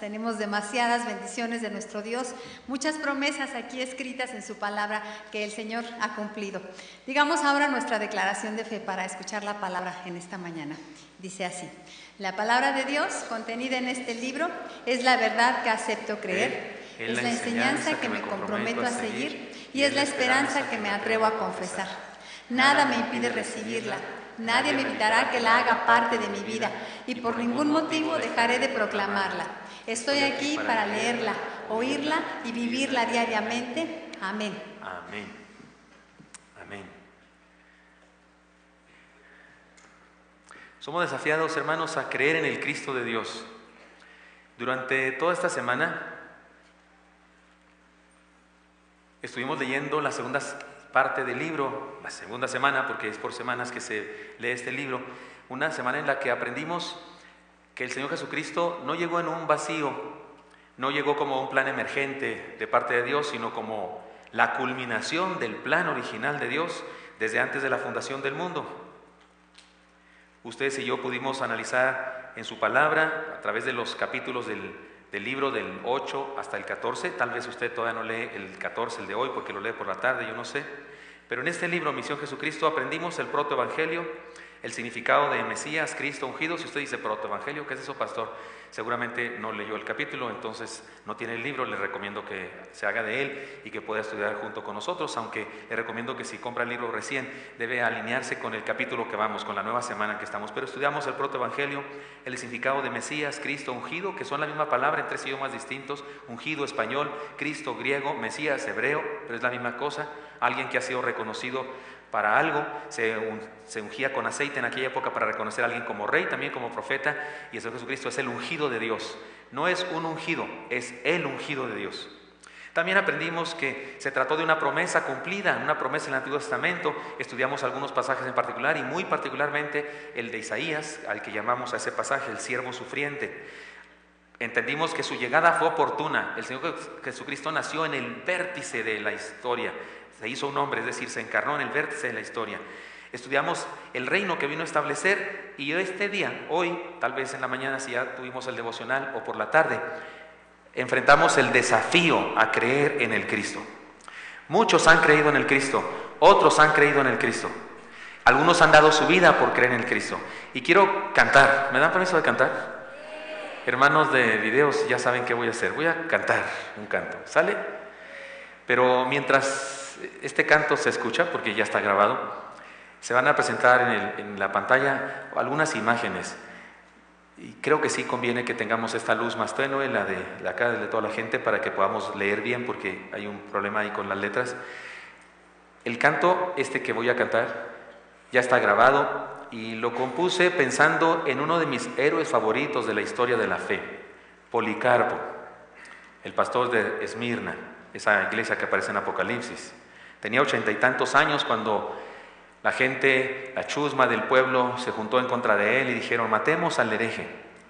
Tenemos demasiadas bendiciones de nuestro Dios, muchas promesas aquí escritas en su palabra que el Señor ha cumplido. Digamos ahora nuestra declaración de fe para escuchar la palabra en esta mañana. Dice así: la palabra de Dios contenida en este libro es la verdad que acepto creer, es la enseñanza que me comprometo a seguir y es la esperanza que me atrevo a confesar. Nada me impide recibirla. Nadie me evitará que la haga parte de mi vida y por ningún motivo dejaré de proclamarla. Estoy aquí para leerla, oírla y vivirla diariamente. Amén. Amén. Amén. Somos desafiados, hermanos, a creer en el Cristo de Dios. Durante toda esta semana estuvimos leyendo la segunda parte del libro, la segunda semana, porque es por semanas que se lee este libro, una semana en la que aprendimos que el Señor Jesucristo no llegó en un vacío, no llegó como un plan emergente de parte de Dios, sino como la culminación del plan original de Dios desde antes de la fundación del mundo. Ustedes y yo pudimos analizar en su palabra, a través de los capítulos del libro del 8 hasta el 14, tal vez usted todavía no lee el 14, el de hoy, porque lo lee por la tarde, yo no sé, pero en este libro, Misión Jesucristo, aprendimos el protoevangelio, el significado de Mesías, Cristo ungido. Si usted dice protoevangelio, ¿qué es eso, pastor? Seguramente no leyó el capítulo, entonces no tiene el libro. Le recomiendo que se haga de él y que pueda estudiar junto con nosotros, aunque le recomiendo que si compra el libro recién, debe alinearse con el capítulo que vamos, con la nueva semana que estamos. Pero estudiamos el protoevangelio, el significado de Mesías, Cristo ungido, que son la misma palabra en tres idiomas distintos: ungido español, Cristo griego, Mesías hebreo, pero es la misma cosa. Alguien que ha sido reconocido para algo, se ungía con aceite en aquella época para reconocer a alguien como rey, también como profeta, y el Señor Jesucristo es el ungido de Dios. No es un ungido, es el ungido de Dios. También aprendimos que se trató de una promesa cumplida, una promesa en el Antiguo Testamento. Estudiamos algunos pasajes en particular y muy particularmente el de Isaías, al que llamamos a ese pasaje el siervo sufriente. Entendimos que su llegada fue oportuna. El Señor Jesucristo nació en el vértice de la historia. Se hizo un hombre, es decir, se encarnó en el vértice de la historia. Estudiamos el reino que vino a establecer y este día, hoy, tal vez en la mañana si ya tuvimos el devocional o por la tarde, enfrentamos el desafío a creer en el Cristo. Muchos han creído en el Cristo, otros han creído en el Cristo. Algunos han dado su vida por creer en el Cristo. Y quiero cantar. ¿Me dan permiso de cantar? Hermanos de videos, ya saben qué voy a hacer. Voy a cantar un canto, ¿sale? Pero mientras este canto se escucha, porque ya está grabado, se van a presentar en la pantalla algunas imágenes. Y creo que sí conviene que tengamos esta luz más tenue, la de acá de toda la gente, para que podamos leer bien, porque hay un problema ahí con las letras. El canto que voy a cantar ya está grabado y lo compuse pensando en uno de mis héroes favoritos de la historia de la fe, Policarpo, el pastor de Esmirna, esa iglesia que aparece en Apocalipsis. Tenía 80 y tantos años cuando la gente, la chusma del pueblo, se juntó en contra de él y dijeron: matemos al hereje.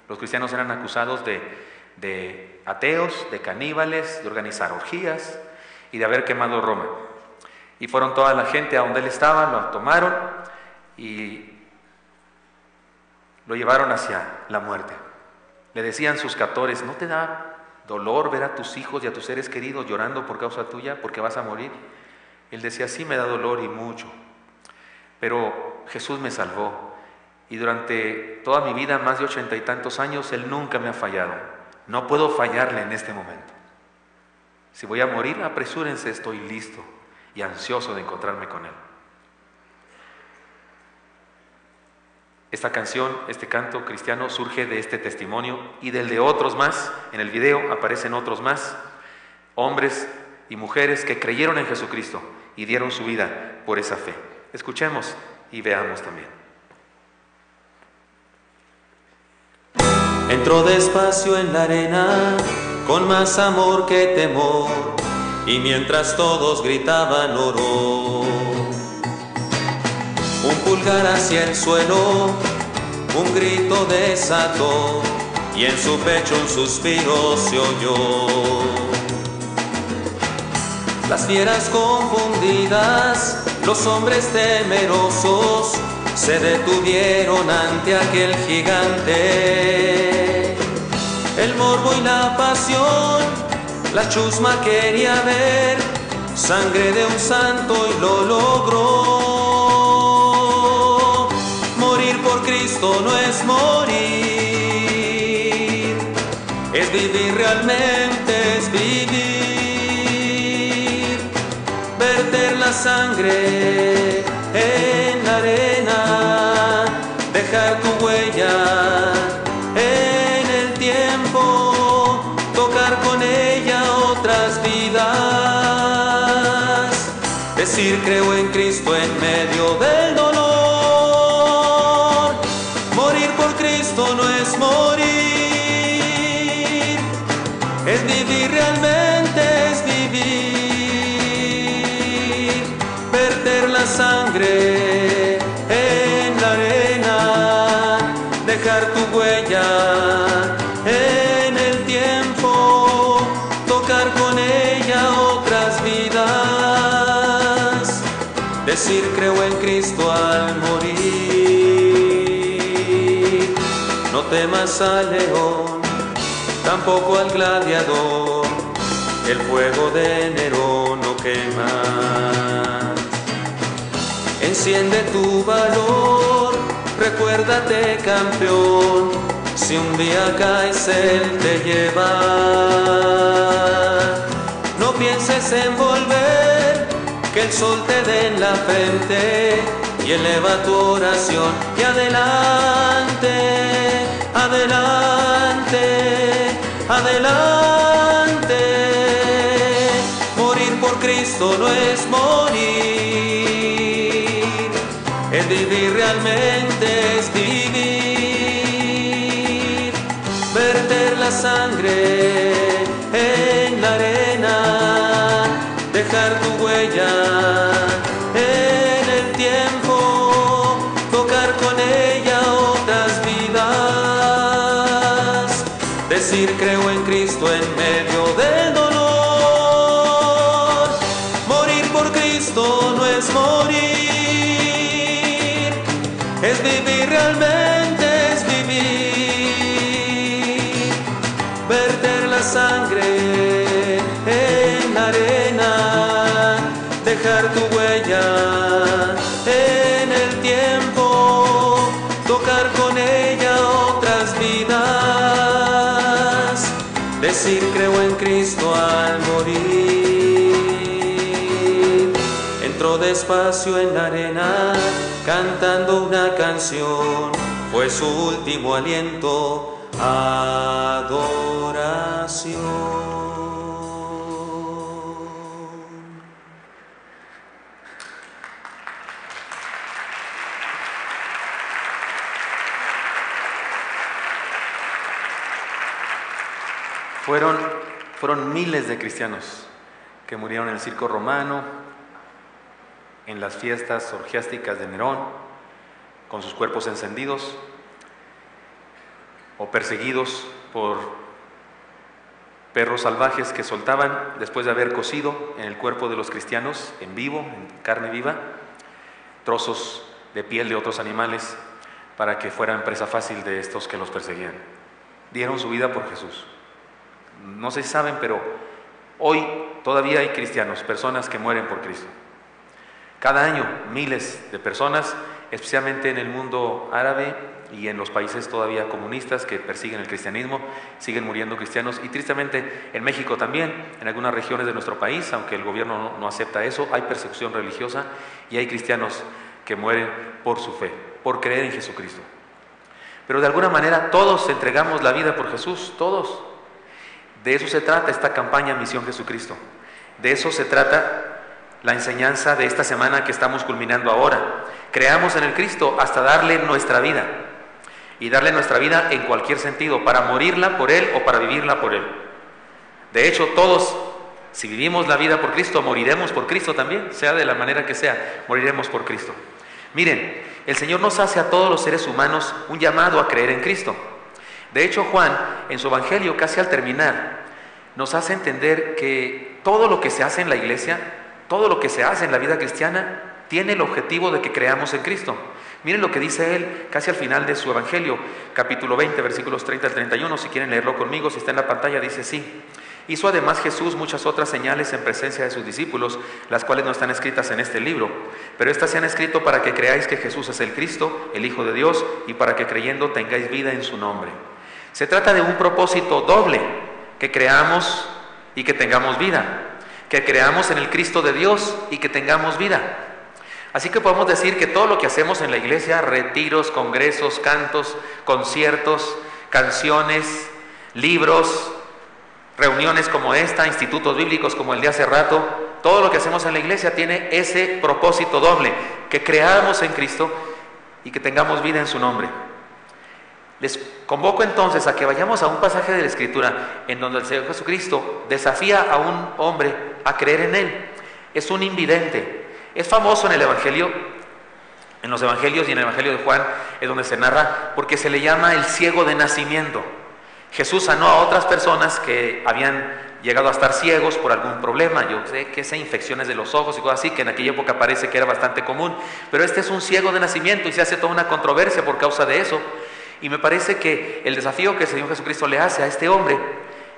Los cristianos eran acusados de ateos, de caníbales, de organizar orgías y de haber quemado Roma. Y fueron toda la gente a donde él estaba, lo tomaron y lo llevaron hacia la muerte. Le decían sus captores: ¿no te da dolor ver a tus hijos y a tus seres queridos llorando por causa tuya, porque vas a morir? Él decía: sí, me da dolor y mucho, pero Jesús me salvó y durante toda mi vida, más de 80 y tantos años, Él nunca me ha fallado. No puedo fallarle en este momento. Si voy a morir, apresúrense, estoy listo y ansioso de encontrarme con Él. Esta canción, este canto cristiano surge de este testimonio y del de otros más. En el video aparecen otros más, hombres y mujeres que creyeron en Jesucristo y dieron su vida por esa fe. Escuchemos y veamos también. Entró despacio en la arena, con más amor que temor, y mientras todos gritaban oró. Un pulgar hacia el suelo, un grito desató, y en su pecho un suspiro se oyó. Las fieras confundidas, los hombres temerosos, se detuvieron ante aquel gigante. el morbo y la pasión. La chusma quería ver sangre de un santo y lo logró. Morir por Cristo no es morir, es vivir realmente, es vivir. Verter la sangre en la arena, dejar tu huella en el tiempo, tocar con ella otras vidas, decir creo en Cristo en medio del dolor. Morir por Cristo no es morir, es vivir realmente, es vivir. Verter la sangre en la arena, dejar tu huella en el tiempo, tocar con ella otras vidas, decir creo en Cristo al morir. No temas al león, tampoco al gladiador, el fuego de Nerón no quema. Enciende tu valor, recuérdate campeón, si un día caes él te lleva. No pienses en volver, que el sol te dé en la frente y eleva tu oración. Y adelante, adelante, adelante. Morir por Cristo no es morir, es vivir realmente, es vivir. Verter la sangre en la arena, dejar tu huella en el tiempo, tocar con ella otras vidas, decir creo en Cristo en medio del dolor. Morir por Cristo no es morir, es vivir realmente, es vivir. Verter la sangre en la arena, dejar tu huella en el tiempo, tocar con ella otras vidas, decir creo en Cristo al morir. Entró despacio en la arena, cantando una canción, fue su último aliento, adoración. Fueron miles de cristianos que murieron en el circo romano, en las fiestas orgiásticas de Nerón, con sus cuerpos encendidos o perseguidos por perros salvajes que soltaban después de haber cocido en el cuerpo de los cristianos en vivo, en carne viva, trozos de piel de otros animales para que fueran presa fácil de estos que los perseguían. Dieron su vida por Jesús. No sé si saben, pero hoy todavía hay cristianos, personas que mueren por Cristo. Cada año miles de personas, especialmente en el mundo árabe y en los países todavía comunistas que persiguen el cristianismo, siguen muriendo cristianos, y tristemente en México también, en algunas regiones de nuestro país, aunque el gobierno no acepta eso, hay persecución religiosa y hay cristianos que mueren por su fe, por creer en Jesucristo. Pero de alguna manera todos entregamos la vida por Jesús, todos. De eso se trata esta campaña Misión Jesucristo. De eso se trata la enseñanza de esta semana que estamos culminando ahora. Creamos en el Cristo hasta darle nuestra vida. Y darle nuestra vida en cualquier sentido, para morirla por Él o para vivirla por Él. De hecho, todos, si vivimos la vida por Cristo, moriremos por Cristo también, sea de la manera que sea, moriremos por Cristo. Miren, el Señor nos hace a todos los seres humanos un llamado a creer en Cristo. De hecho, Juan, en su Evangelio, casi al terminar, nos hace entender que todo lo que se hace en la iglesia, todo lo que se hace en la vida cristiana, tiene el objetivo de que creamos en Cristo. Miren lo que dice él casi al final de su evangelio, capítulo 20, versículos 30 al 31, si quieren leerlo conmigo, si está en la pantalla, dice así: hizo además Jesús muchas otras señales en presencia de sus discípulos, las cuales no están escritas en este libro, pero estas se han escrito para que creáis que Jesús es el Cristo, el Hijo de Dios, y para que creyendo tengáis vida en su nombre. Se trata de un propósito doble: que creamos y que tengamos vida, que creamos en el Cristo de Dios y que tengamos vida. Así que podemos decir que todo lo que hacemos en la iglesia, retiros, congresos, cantos, conciertos, canciones, libros, reuniones como esta, institutos bíblicos como el de hace rato, todo lo que hacemos en la iglesia tiene ese propósito doble: que creamos en Cristo y que tengamos vida en su nombre. Les convoco entonces a que vayamos a un pasaje de la Escritura en donde el Señor Jesucristo desafía a un hombre a creer en Él. Es un invidente. Es famoso en el Evangelio, en los Evangelios y en el Evangelio de Juan, es donde se narra, porque se le llama el ciego de nacimiento. Jesús sanó a otras personas que habían llegado a estar ciegos por algún problema. Yo sé que sé, infecciones de los ojos y cosas así, que en aquella época parece que era bastante común, pero este es un ciego de nacimiento y se hace toda una controversia por causa de eso. Y me parece que el desafío que el Señor Jesucristo le hace a este hombre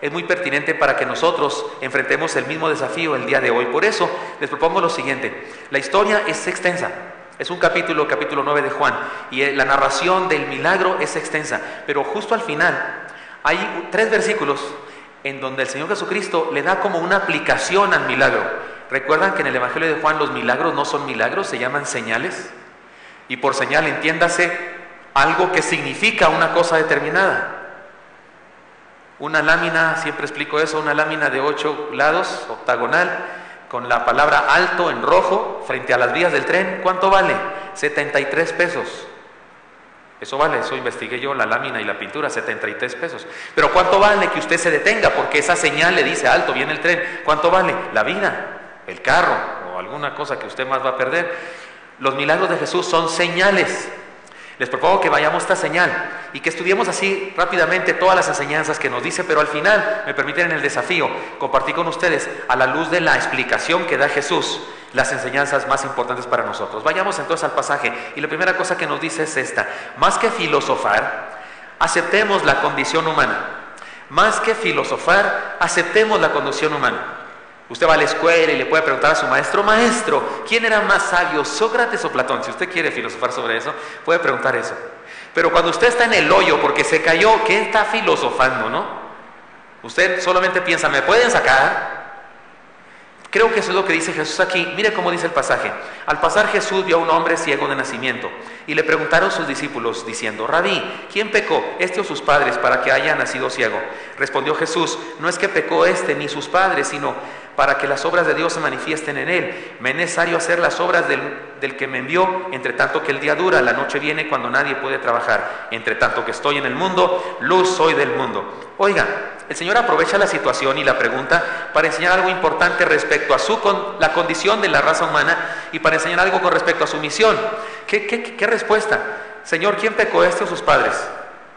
es muy pertinente para que nosotros enfrentemos el mismo desafío el día de hoy. Por eso les propongo lo siguiente: la historia es extensa, es un capítulo 9 de Juan, y la narración del milagro es extensa, pero justo al final hay 3 versículos en donde el Señor Jesucristo le da como una aplicación al milagro. ¿Recuerdan que en el Evangelio de Juan los milagros no son milagros, se llaman señales? Y por señal entiéndase algo que significa una cosa determinada. Una lámina, siempre explico eso, una lámina de 8 lados, octagonal, con la palabra alto en rojo frente a las vías del tren, ¿cuánto vale? 73 pesos. Eso vale, eso investigué yo, la lámina y la pintura, 73 pesos. Pero ¿cuánto vale que usted se detenga? Porque esa señal le dice alto, viene el tren. ¿Cuánto vale? La vida, el carro o alguna cosa que usted más va a perder. Los milagros de Jesús son señales. Les propongo que vayamos a esta señal y que estudiemos así rápidamente todas las enseñanzas que nos dice, pero al final me permiten en el desafío compartir con ustedes, a la luz de la explicación que da Jesús, las enseñanzas más importantes para nosotros. Vayamos entonces al pasaje y la primera cosa que nos dice es esta: más que filosofar, aceptemos la condición humana. Más que filosofar, aceptemos la condición humana. Usted va a la escuela y le puede preguntar a su maestro: maestro, ¿quién era más sabio, Sócrates o Platón? Si usted quiere filosofar sobre eso, puede preguntar eso. Pero cuando usted está en el hoyo porque se cayó, ¿qué está filosofando, no? Usted solamente piensa: ¿me pueden sacar? Creo que eso es lo que dice Jesús aquí. Mire cómo dice el pasaje: al pasar Jesús vio a un hombre ciego de nacimiento, y le preguntaron sus discípulos diciendo: Rabí, ¿quién pecó, este o sus padres, para que haya nacido ciego? Respondió Jesús: no es que pecó este ni sus padres, sino para que las obras de Dios se manifiesten en él. Me es necesario hacer las obras del que me envió, entre tanto que el día dura, la noche viene cuando nadie puede trabajar. Entre tanto que estoy en el mundo, luz soy del mundo. Oiga, el Señor aprovecha la situación y la pregunta para enseñar algo importante respecto a la condición de la raza humana y para enseñar algo con respecto a su misión. ¿Qué respuesta? Señor, ¿quién pecó, este o sus padres?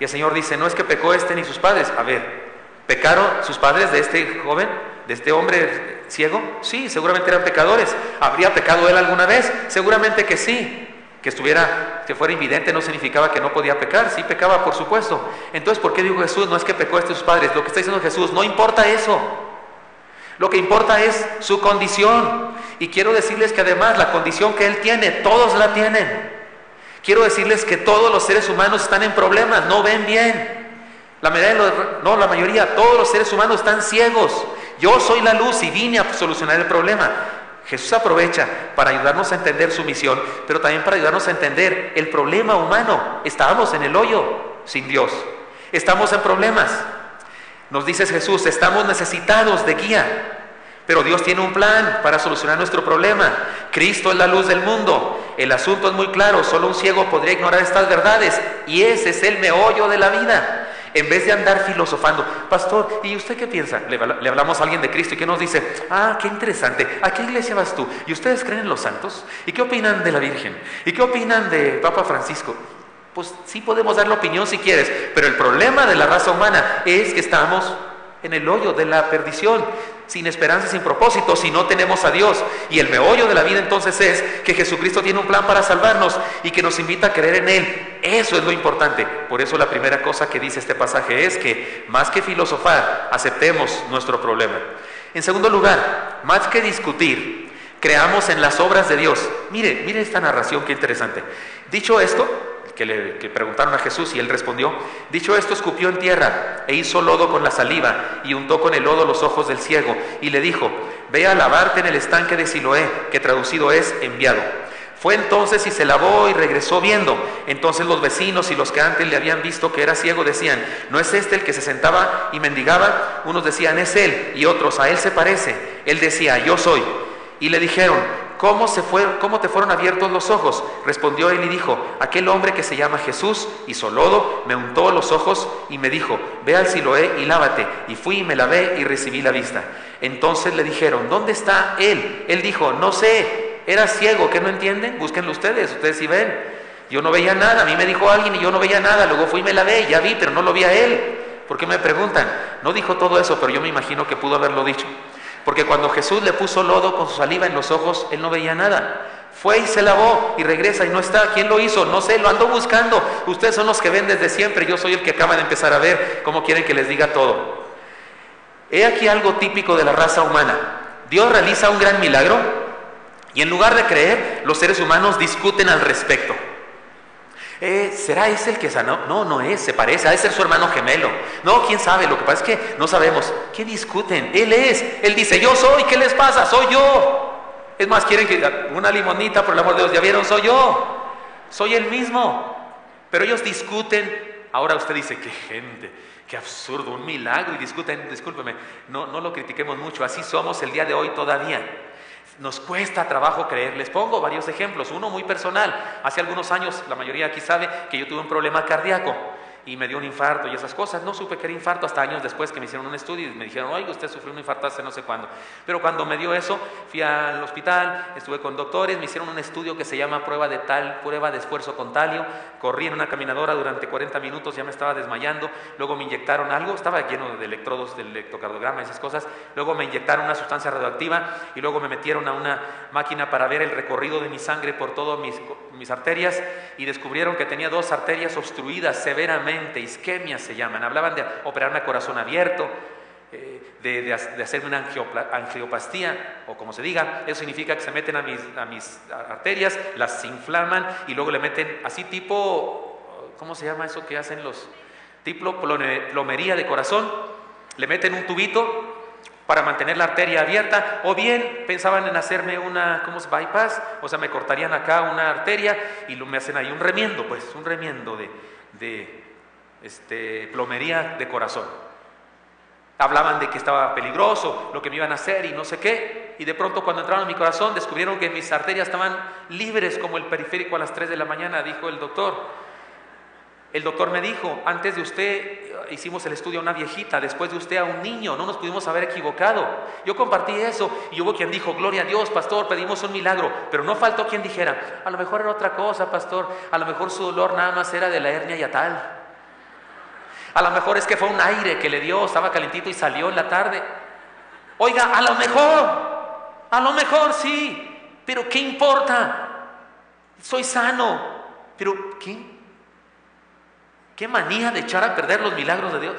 Y el Señor dice: no es que pecó este ni sus padres. A ver, ¿pecaron sus padres de este joven, de este hombre ciego? Sí, seguramente eran pecadores. ¿Habría pecado él alguna vez? Seguramente que sí. Que fuera invidente no significaba que no podía pecar. Sí pecaba, por supuesto. Entonces, ¿por qué dijo Jesús: no es que pecó este sus padres? Lo que está diciendo Jesús: no importa eso. Lo que importa es su condición. Y quiero decirles que además la condición que él tiene, todos la tienen. Quiero decirles que todos los seres humanos están en problemas, no ven bien. La mayoría, todos los seres humanos están ciegos. Yo soy la luz y vine a solucionar el problema. Jesús aprovecha para ayudarnos a entender su misión, pero también para ayudarnos a entender el problema humano. Estamos en el hoyo sin Dios. Estamos en problemas. Nos dice Jesús: estamos necesitados de guía. Pero Dios tiene un plan para solucionar nuestro problema. Cristo es la luz del mundo. El asunto es muy claro: solo un ciego podría ignorar estas verdades, y ese es el meollo de la vida. En vez de andar filosofando: pastor, ¿y usted qué piensa? Le hablamos a alguien de Cristo y que nos dice: ah, qué interesante, ¿a qué iglesia vas tú? ¿Y ustedes creen en los santos? ¿Y qué opinan de la Virgen? ¿Y qué opinan de Papa Francisco? Pues sí podemos dar la opinión si quieres, pero el problema de la raza humana es que estamos en el hoyo de la perdición, sin esperanza, sin propósito, si no tenemos a Dios. Y el meollo de la vida entonces es que Jesucristo tiene un plan para salvarnos y que nos invita a creer en Él. Eso es lo importante. Por eso la primera cosa que dice este pasaje es que, más que filosofar, aceptemos nuestro problema. En segundo lugar, más que discutir, creamos en las obras de Dios. Mire esta narración, qué interesante. Dicho esto, que preguntaron a Jesús y Él respondió, dicho esto, escupió en tierra e hizo lodo con la saliva y untó con el lodo los ojos del ciego y le dijo, ve a lavarte en el estanque de Siloé, que traducido es enviado. Fue entonces y se lavó y regresó viendo. Entonces los vecinos y los que antes le habían visto que era ciego decían, ¿no es este el que se sentaba y mendigaba? Unos decían, es él, y otros, a él se parece. Él decía, yo soy. Y le dijeron, ¿cómo te fueron abiertos los ojos? Respondió él y dijo, aquel hombre que se llama Jesús hizo lodo, me untó los ojos y me dijo, ve al Siloé y lávate. Y fui y me lavé y recibí la vista. Entonces le dijeron, ¿dónde está él? Él dijo, no sé. Era ciego, ¿qué no entienden? Búsquenlo ustedes sí ven. Yo no veía nada, a mí me dijo alguien y yo no veía nada, luego fui y me lavé, ya vi, pero no lo vi a él. ¿Por qué me preguntan? No dijo todo eso, pero yo me imagino que pudo haberlo dicho. Porque cuando Jesús le puso lodo con su saliva en los ojos, él no veía nada. Fue y se lavó y regresa y no está. ¿Quién lo hizo? No sé, lo ando buscando. Ustedes son los que ven desde siempre, yo soy el que acaba de empezar a ver. ¿Cómo quieren que les diga todo? He aquí algo típico de la raza humana. Dios realiza un gran milagro y en lugar de creer, los seres humanos discuten al respecto. ¿Será ese el que sanó? No, no es, se parece, ha de ser su hermano gemelo. No, quién sabe, lo que pasa es que no sabemos. ¿Qué discuten? Él es, él dice, yo soy, ¿qué les pasa? Soy yo. Es más, quieren que una limonita, por el amor de Dios, ya vieron, soy yo. Soy el mismo. Pero ellos discuten. Ahora usted dice, qué gente, qué absurdo, un milagro, y discuten, discúlpeme, no lo critiquemos mucho, así somos el día de hoy todavía. Nos cuesta trabajo creer. Les pongo varios ejemplos, uno muy personal. Hace algunos años, la mayoría aquí sabe que yo tuve un problema cardíaco y me dio un infarto y esas cosas. No supe que era infarto hasta años después que me hicieron un estudio y me dijeron, oiga, usted sufrió un infarto hace no sé cuándo. Pero cuando me dio eso, fui al hospital, estuve con doctores, me hicieron un estudio que se llama prueba de esfuerzo con talio. Corrí en una caminadora durante 40 minutos, ya me estaba desmayando. Luego me inyectaron algo, estaba lleno de electrodos del electrocardiograma y esas cosas. Luego me inyectaron una sustancia radioactiva y luego me metieron a una máquina para ver el recorrido de mi sangre por todas mis arterias y descubrieron que tenía 2 arterias obstruidas severamente. Isquemias se llaman, hablaban de operarme a corazón abierto, de hacerme una angiopastía, o como se diga. Eso significa que se meten a mis arterias, las inflaman y luego le meten así tipo, ¿cómo se llama eso que hacen los? Tipo plomería de corazón, le meten un tubito para mantener la arteria abierta, o bien pensaban en hacerme bypass, o sea, me cortarían acá una arteria y me hacen ahí un remiendo de plomería de corazón. Hablaban de que estaba peligroso lo que me iban a hacer y no sé qué, y de pronto cuando entraron en mi corazón descubrieron que mis arterias estaban libres como el periférico a las 3 de la mañana, dijo el doctor. El doctor me dijo, antes de usted hicimos el estudio a una viejita, después de usted a un niño, no nos pudimos haber equivocado. Yo compartí eso y hubo quien dijo, gloria a Dios, pastor, pedimos un milagro, pero no faltó quien dijera, a lo mejor era otra cosa, pastor, a lo mejor su dolor nada más era de la hernia yatal. A lo mejor es que fue un aire que le dio, estaba calentito y salió en la tarde. Oiga, a lo mejor sí, pero ¿qué importa? Soy sano, pero ¿qué manía de echar a perder los milagros de Dios?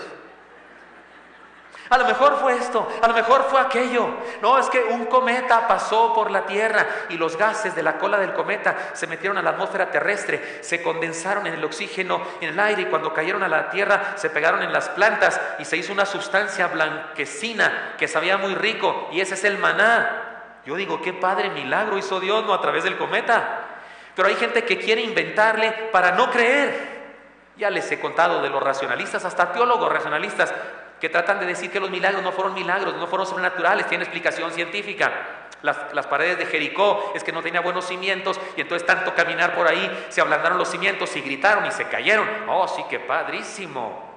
A lo mejor fue esto, a lo mejor fue aquello. No, es que un cometa pasó por la Tierra y los gases de la cola del cometa se metieron a la atmósfera terrestre, se condensaron en el oxígeno, en el aire, y cuando cayeron a la Tierra se pegaron en las plantas y se hizo una sustancia blanquecina que sabía muy rico, y ese es el maná. Yo digo, qué padre milagro hizo Dios, no a través del cometa. Pero hay gente que quiere inventarle para no creer. Ya les he contado de los racionalistas, hasta teólogos racionalistas, que tratan de decir que los milagros no fueron sobrenaturales, tienen explicación científica. Las paredes de Jericó es que no tenía buenos cimientos, y entonces tanto caminar por ahí se ablandaron los cimientos y gritaron y se cayeron. Oh, sí, qué padrísimo.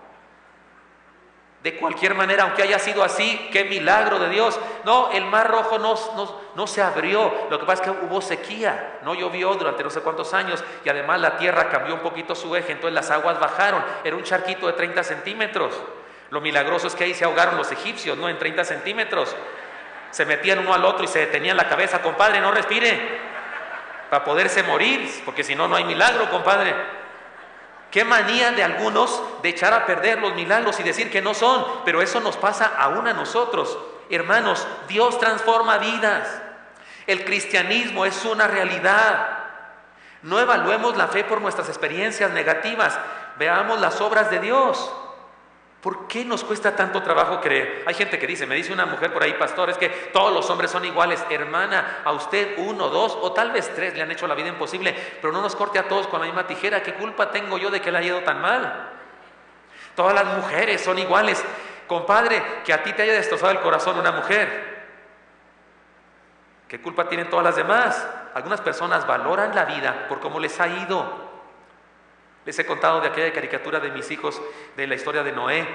De cualquier manera, aunque haya sido así, qué milagro de Dios. No, el mar Rojo no se abrió, lo que pasa es que hubo sequía, no llovió durante no sé cuántos años, y además la tierra cambió un poquito su eje, entonces las aguas bajaron, era un charquito de 30 centímetros. Lo milagroso es que ahí se ahogaron los egipcios, ¿no? En 30 centímetros. Se metían uno al otro y se detenían la cabeza. Compadre, no respire, para poderse morir, porque si no, no hay milagro, compadre. Qué manía de algunos de echar a perder los milagros y decir que no son, pero eso nos pasa aún a nosotros. Hermanos, Dios transforma vidas. El cristianismo es una realidad. No evaluemos la fe por nuestras experiencias negativas, veamos las obras de Dios. ¿Por qué nos cuesta tanto trabajo creer? Hay gente que dice, me dice una mujer por ahí, pastor, es que todos los hombres son iguales. Hermana, a usted 1, 2 o tal vez 3 le han hecho la vida imposible, pero no nos corte a todos con la misma tijera. ¿Qué culpa tengo yo de que le haya ido tan mal? Todas las mujeres son iguales. Compadre, que a ti te haya destrozado el corazón una mujer, ¿qué culpa tienen todas las demás? Algunas personas valoran la vida por cómo les ha ido. Les he contado de aquella caricatura de mis hijos, de la historia de Noé.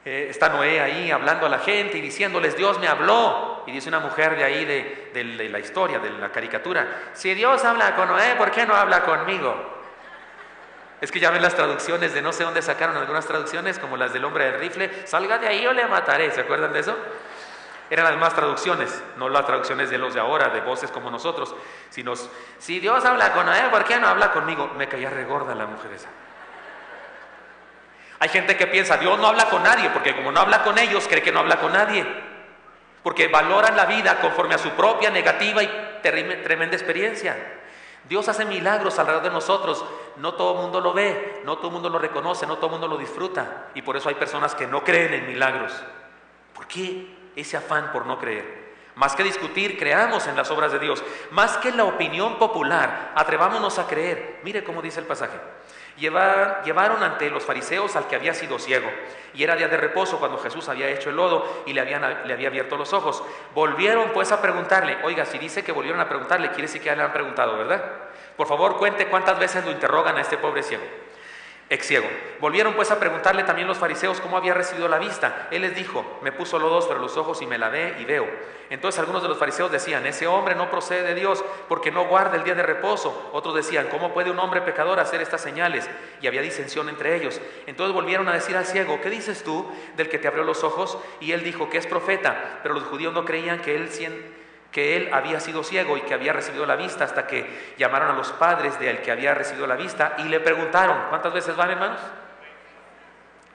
Está Noé ahí hablando a la gente y diciéndoles, Dios me habló. Y dice una mujer de ahí de la historia, de la caricatura, si Dios habla con Noé, ¿por qué no habla conmigo? Es que ya ven las traducciones de no sé dónde sacaron algunas traducciones, como las del hombre del rifle, salga de ahí o le mataré. ¿Se acuerdan de eso? Eran las más traducciones, no las traducciones de los de ahora, de voces como nosotros, sino, si Dios habla con Noé, ¿por qué no habla conmigo? Me caía regorda la mujer esa. Hay gente que piensa, Dios no habla con nadie, porque como no habla con ellos, cree que no habla con nadie. Porque valoran la vida conforme a su propia negativa y tremenda experiencia. Dios hace milagros alrededor de nosotros, no todo el mundo lo ve, no todo el mundo lo reconoce, no todo el mundo lo disfruta. Y por eso hay personas que no creen en milagros. ¿Por qué ese afán por no creer? Más que discutir, creamos en las obras de Dios. Más que la opinión popular, atrevámonos a creer. Mire cómo dice el pasaje. Llevaron ante los fariseos al que había sido ciego, y era día de reposo cuando Jesús había hecho el lodo y le había abierto los ojos. Volvieron pues a preguntarle. Oiga, si dice que volvieron a preguntarle, quiere decir que ya le han preguntado, ¿verdad? Por favor, cuente cuántas veces lo interrogan a este pobre ciego. Ex ciego. Volvieron pues a preguntarle también los fariseos cómo había recibido la vista. Él les dijo, me puso lodo sobre los ojos y me lavé y veo. Entonces algunos de los fariseos decían, ese hombre no procede de Dios porque no guarda el día de reposo. Otros decían, ¿cómo puede un hombre pecador hacer estas señales? Y había disensión entre ellos. Entonces volvieron a decir al ciego, ¿qué dices tú del que te abrió los ojos? Y él dijo que es profeta. Pero los judíos no creían que él había sido ciego y que había recibido la vista, hasta que llamaron a los padres del que había recibido la vista y le preguntaron, ¿cuántas veces van, hermanos?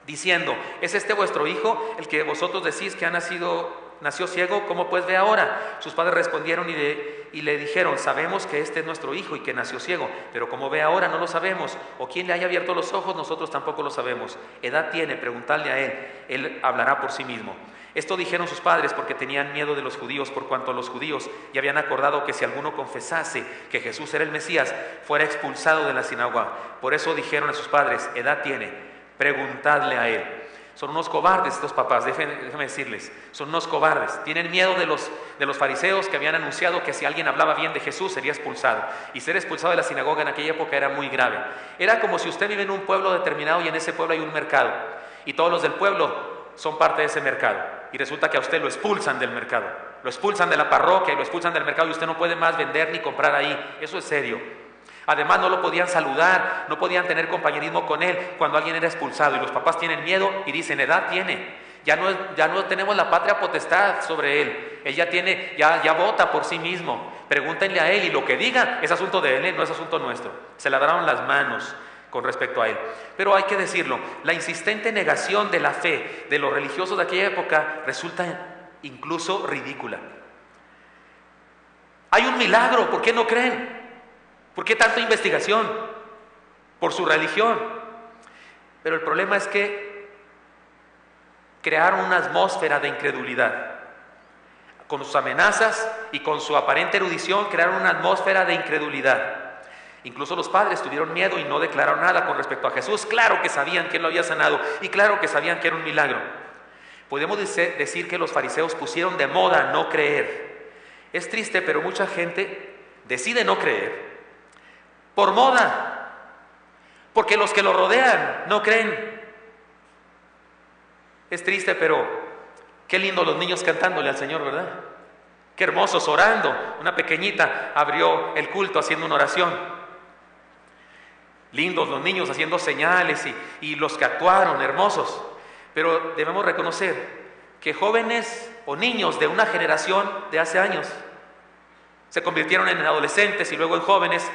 Diciendo, ¿es este vuestro hijo, el que vosotros decís que nació ciego? ¿Cómo pues ve ahora? Sus padres respondieron y le dijeron, sabemos que este es nuestro hijo y que nació ciego, pero como ve ahora no lo sabemos, o quién le haya abierto los ojos, nosotros tampoco lo sabemos. Edad tiene, preguntadle a él hablará por sí mismo. Esto dijeron sus padres porque tenían miedo de los judíos, por cuanto los judíos ya habían acordado que si alguno confesase que Jesús era el Mesías, fuera expulsado de la sinagoga. Por eso dijeron a sus padres, edad tiene, preguntadle a él. Son unos cobardes estos papás, déjenme decirles, son unos cobardes. Tienen miedo de los fariseos que habían anunciado que si alguien hablaba bien de Jesús sería expulsado. Y ser expulsado de la sinagoga en aquella época era muy grave. Era como si usted vive en un pueblo determinado y en ese pueblo hay un mercado. Y todos los del pueblo son parte de ese mercado. Y resulta que a usted lo expulsan del mercado. Lo expulsan de la parroquia y lo expulsan del mercado y usted no puede más vender ni comprar ahí. Eso es serio. Además no lo podían saludar, no podían tener compañerismo con él cuando alguien era expulsado. Y los papás tienen miedo y dicen, edad tiene. Ya no tenemos la patria potestad sobre él. Él ya vota por sí mismo. Pregúntenle a él y lo que diga es asunto de él, no es asunto nuestro. Se lavaron las manos con respecto a él. Pero hay que decirlo, la insistente negación de la fe de los religiosos de aquella época resulta incluso ridícula. Hay un milagro, ¿por qué no creen? ¿Por qué tanta investigación? Por su religión. Pero el problema es que crearon una atmósfera de incredulidad. Con sus amenazas y con su aparente erudición crearon una atmósfera de incredulidad. Incluso los padres tuvieron miedo y no declararon nada con respecto a Jesús. Claro que sabían que él lo había sanado y claro que sabían que era un milagro. Podemos decir que los fariseos pusieron de moda no creer. Es triste, pero mucha gente decide no creer por moda, porque los que lo rodean no creen. Es triste, pero qué lindo los niños cantándole al Señor, ¿verdad? Qué hermosos orando. Una pequeñita abrió el culto haciendo una oración. Lindos los niños haciendo señales y los que actuaron, hermosos. Pero debemos reconocer que jóvenes o niños de una generación de hace años se convirtieron en adolescentes y luego en jóvenes,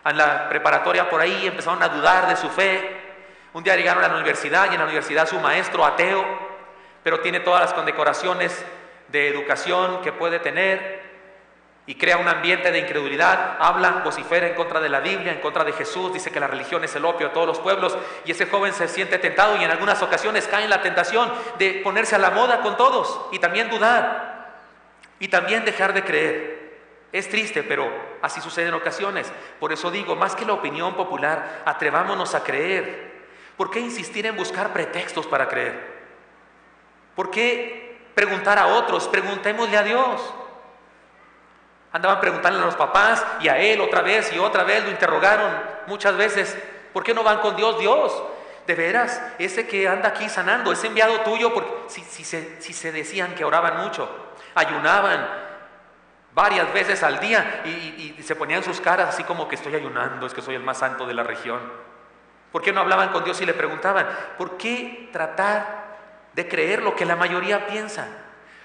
en la preparatoria por ahí empezaron a dudar de su fe. Un día llegaron a la universidad y en la universidad su maestro ateo, pero tiene todas las condecoraciones de educación que puede tener y crea un ambiente de incredulidad, habla, vocifera en contra de la Biblia, en contra de Jesús, dice que la religión es el opio de todos los pueblos, y ese joven se siente tentado y en algunas ocasiones cae en la tentación de ponerse a la moda con todos y también dudar y también dejar de creer. Es triste, pero así sucede en ocasiones. Por eso digo, más que la opinión popular, atrevámonos a creer. ¿Por qué insistir en buscar pretextos para creer? ¿Por qué preguntar a otros? Preguntémosle a Dios. Andaban preguntándole a los papás y a él otra vez y otra vez, lo interrogaron muchas veces. ¿Por qué no van con Dios? Dios, de veras, ese que anda aquí sanando, es enviado tuyo, porque si se decían que oraban mucho, ayunaban varias veces al día y se ponían sus caras así como que estoy ayunando, es que soy el más santo de la región. ¿Por qué no hablaban con Dios y le preguntaban? ¿Por qué tratar de creer lo que la mayoría piensa?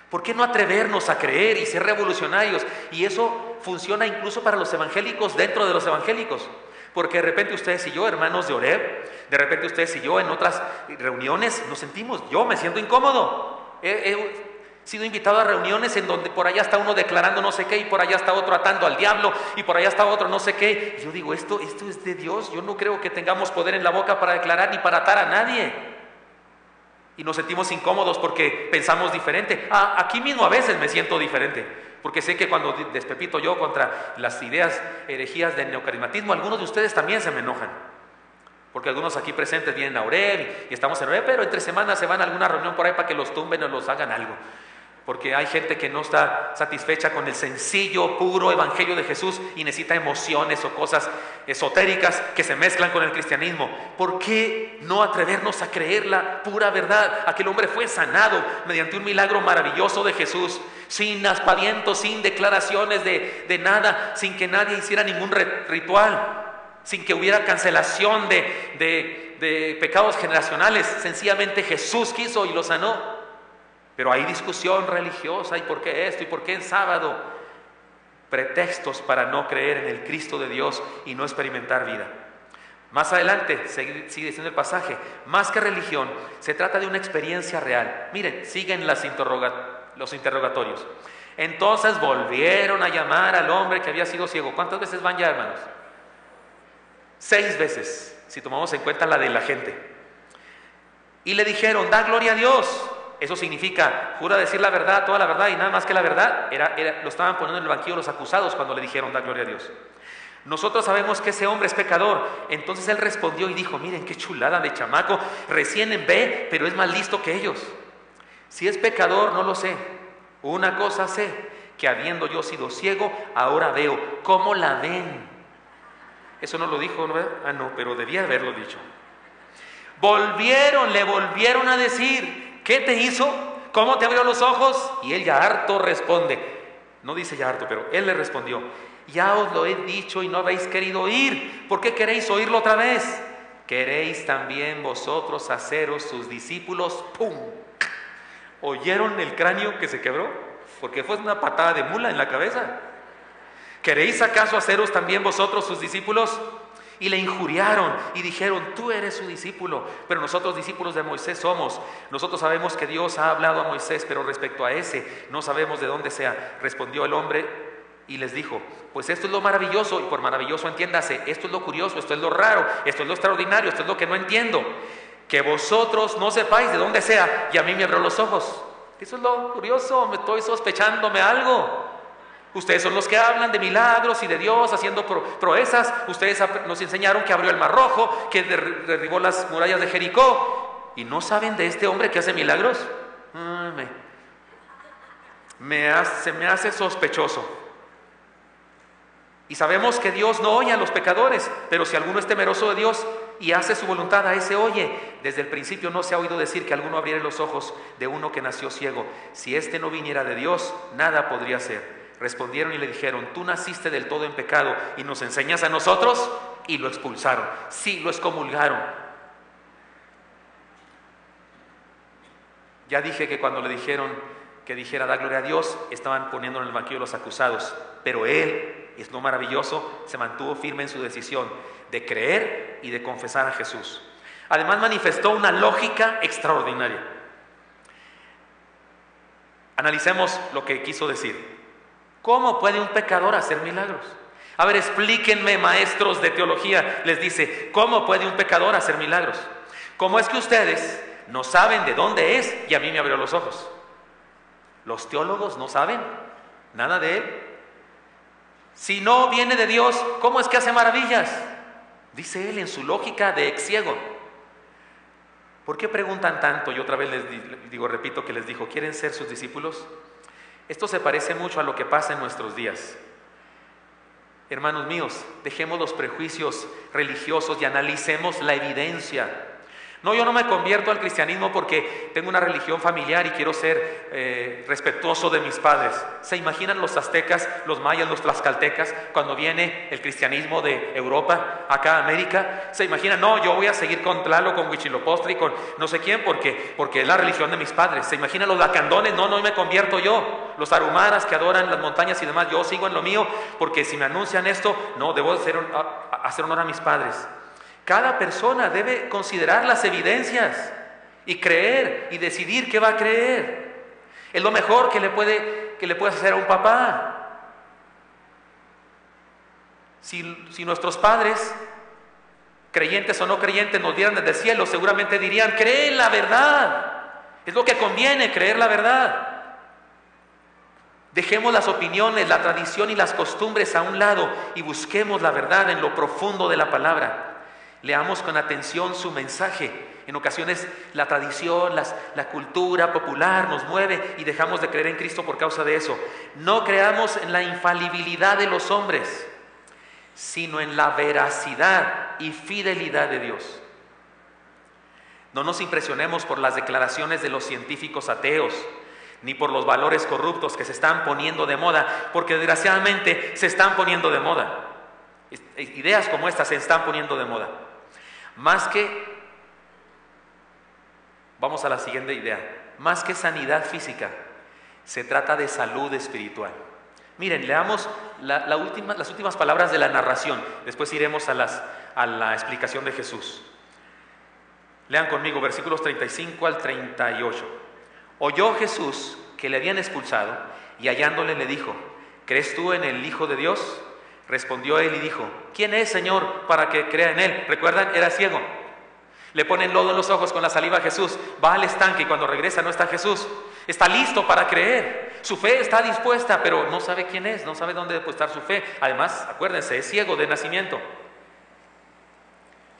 ¿Por qué no atrevernos a creer y ser revolucionarios? Y eso funciona incluso para los evangélicos dentro de los evangélicos. Porque de repente ustedes y yo, hermanos de Oreb, de repente ustedes y yo en otras reuniones nos sentimos, yo me siento incómodo. He sido invitado a reuniones en donde por allá está uno declarando no sé qué y por allá está otro atando al diablo y por allá está otro no sé qué. Y yo digo, esto es de Dios. Yo no creo que tengamos poder en la boca para declarar ni para atar a nadie. Y nos sentimos incómodos porque pensamos diferente. Aquí mismo a veces me siento diferente, porque sé que cuando despepito yo contra las ideas herejías del neocarismatismo, algunos de ustedes también se me enojan. Porque algunos aquí presentes vienen a Oreb y estamos en Oreb, pero entre semanas se van a alguna reunión por ahí para que los tumben o los hagan algo. Porque hay gente que no está satisfecha con el sencillo, puro evangelio de Jesús y necesita emociones o cosas esotéricas que se mezclan con el cristianismo. ¿Por qué no atrevernos a creer la pura verdad? Aquel hombre fue sanado mediante un milagro maravilloso de Jesús, sin aspavientos, sin declaraciones de nada, sin que nadie hiciera ningún ritual, sin que hubiera cancelación de pecados generacionales. Sencillamente Jesús quiso y lo sanó. Pero hay discusión religiosa, ¿y por qué esto? ¿Y por qué en sábado? Pretextos para no creer en el Cristo de Dios y no experimentar vida. Más adelante, sigue diciendo el pasaje, más que religión, se trata de una experiencia real. Miren, siguen los interrogatorios. Entonces volvieron a llamar al hombre que había sido ciego. ¿Cuántas veces van ya, hermanos? 6 veces, si tomamos en cuenta la de la gente. Y le dijeron, da gloria a Dios. Eso significa, jura decir la verdad, toda la verdad y nada más que la verdad. Lo estaban poniendo en el banquillo los acusados cuando le dijeron, da gloria a Dios. Nosotros sabemos que ese hombre es pecador. Entonces él respondió y dijo, miren qué chulada de chamaco, recién ve, pero es más listo que ellos. Si es pecador, no lo sé. Una cosa sé, que habiendo yo sido ciego, ahora veo. ¿Cómo la ven? Eso no lo dijo, ¿no? No, pero debía haberlo dicho. Le volvieron a decir, ¿qué te hizo? ¿Cómo te abrió los ojos? Y él ya harto responde. No dice ya harto, pero él le respondió, ya os lo he dicho y no habéis querido oír. ¿Por qué queréis oírlo otra vez? ¿Queréis también vosotros haceros sus discípulos? ¡Pum! ¿Oyeron el cráneo que se quebró? Porque fue una patada de mula en la cabeza. ¿Queréis acaso haceros también vosotros sus discípulos? Y le injuriaron y dijeron, tú eres su discípulo, pero nosotros discípulos de Moisés somos. Nosotros sabemos que Dios ha hablado a Moisés, pero respecto a ese no sabemos de dónde sea. Respondió el hombre y les dijo, pues esto es lo maravilloso, y por maravilloso entiéndase, esto es lo curioso, esto es lo raro, esto es lo extraordinario, esto es lo que no entiendo. Que vosotros no sepáis de dónde sea, y a mí me abrió los ojos. Eso es lo curioso, me estoy sospechándome algo. Ustedes son los que hablan de milagros y de Dios haciendo proezas. Ustedes nos enseñaron que abrió el Mar Rojo, que derribó las murallas de Jericó. ¿Y no saben de este hombre que hace milagros? Se me hace sospechoso. Y sabemos que Dios no oye a los pecadores, pero si alguno es temeroso de Dios y hace su voluntad, a ese oye. Desde el principio no se ha oído decir que alguno abriera los ojos de uno que nació ciego. Si éste no viniera de Dios, nada podría ser. Respondieron y le dijeron, tú naciste del todo en pecado y nos enseñas a nosotros. Y lo expulsaron, sí, lo excomulgaron. Ya dije que cuando le dijeron que dijera da gloria a Dios, estaban poniéndolo en el banquillo de los acusados, pero él, es lo maravilloso, se mantuvo firme en su decisión de creer y de confesar a Jesús. Además manifestó una lógica extraordinaria. Analicemos lo que quiso decir. ¿Cómo puede un pecador hacer milagros? A ver, explíquenme, maestros de teología, les dice, ¿cómo puede un pecador hacer milagros? ¿Cómo es que ustedes no saben de dónde es? Y a mí me abrió los ojos. Los teólogos no saben nada de él. Si no viene de Dios, ¿cómo es que hace maravillas? Dice él en su lógica de ex ciego. ¿Por qué preguntan tanto? Y otra vez repito que les dijo, ¿quieren ser sus discípulos? Esto se parece mucho a lo que pasa en nuestros días. Hermanos míos, dejemos los prejuicios religiosos y analicemos la evidencia. No, yo no me convierto al cristianismo porque tengo una religión familiar y quiero ser respetuoso de mis padres. ¿Se imaginan los aztecas, los mayas, los tlaxcaltecas cuando viene el cristianismo de Europa acá a América? ¿Se imaginan? No, yo voy a seguir con Tlaloc, con Huitzilopochtli, con no sé quién porque es la religión de mis padres. ¿Se imaginan los lacandones? No, no me convierto yo. Los arumaras que adoran las montañas y demás, yo sigo en lo mío porque si me anuncian esto, no, debo hacer honor a mis padres. Cada persona debe considerar las evidencias y creer y decidir qué va a creer. Es lo mejor que le puedes hacer a un papá. Si nuestros padres, creyentes o no creyentes, nos vieran desde el cielo, seguramente dirían, cree en la verdad. Es lo que conviene, creer la verdad. Dejemos las opiniones, la tradición y las costumbres a un lado y busquemos la verdad en lo profundo de la palabra. Leamos con atención su mensaje. En ocasiones la tradición, la cultura popular nos mueve y dejamos de creer en Cristo por causa de eso. No creamos en la infalibilidad de los hombres, sino en la veracidad y fidelidad de Dios. No nos impresionemos por las declaraciones de los científicos ateos, ni por los valores corruptos que se están poniendo de moda, porque desgraciadamente se están poniendo de moda. Ideas como estas se están poniendo de moda. Vamos a la siguiente idea, más que sanidad física, se trata de salud espiritual. Miren, leamos las últimas palabras de la narración, después iremos a la explicación de Jesús. Lean conmigo versículos 35 al 38. Oyó Jesús que le habían expulsado y hallándole le dijo, ¿crees tú en el Hijo de Dios? Respondió él y dijo, ¿quién es, Señor, para que crea en él? ¿Recuerdan? Era ciego. Le ponen lodo en los ojos con la saliva a Jesús. Va al estanque y cuando regresa no está Jesús. Está listo para creer. Su fe está dispuesta, pero no sabe quién es, no sabe dónde depositar su fe. Además, acuérdense, es ciego de nacimiento.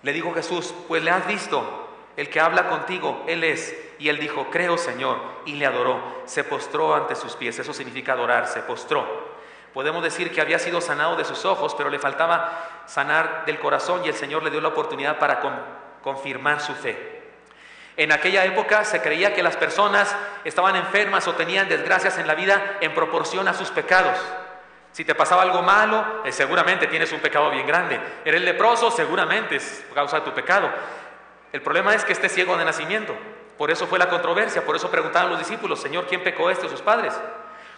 Le dijo Jesús, pues le has visto, el que habla contigo, él es. Y él dijo, creo, Señor, y le adoró. Se postró ante sus pies, eso significa adorar, se postró. Podemos decir que había sido sanado de sus ojos, pero le faltaba sanar del corazón y el Señor le dio la oportunidad para confirmar su fe. En aquella época se creía que las personas estaban enfermas o tenían desgracias en la vida en proporción a sus pecados. Si te pasaba algo malo, seguramente tienes un pecado bien grande. Eres leproso, seguramente es causa de tu pecado. El problema es que estés ciego de nacimiento. Por eso fue la controversia, por eso preguntaban los discípulos, Señor, ¿quién pecó o sus padres?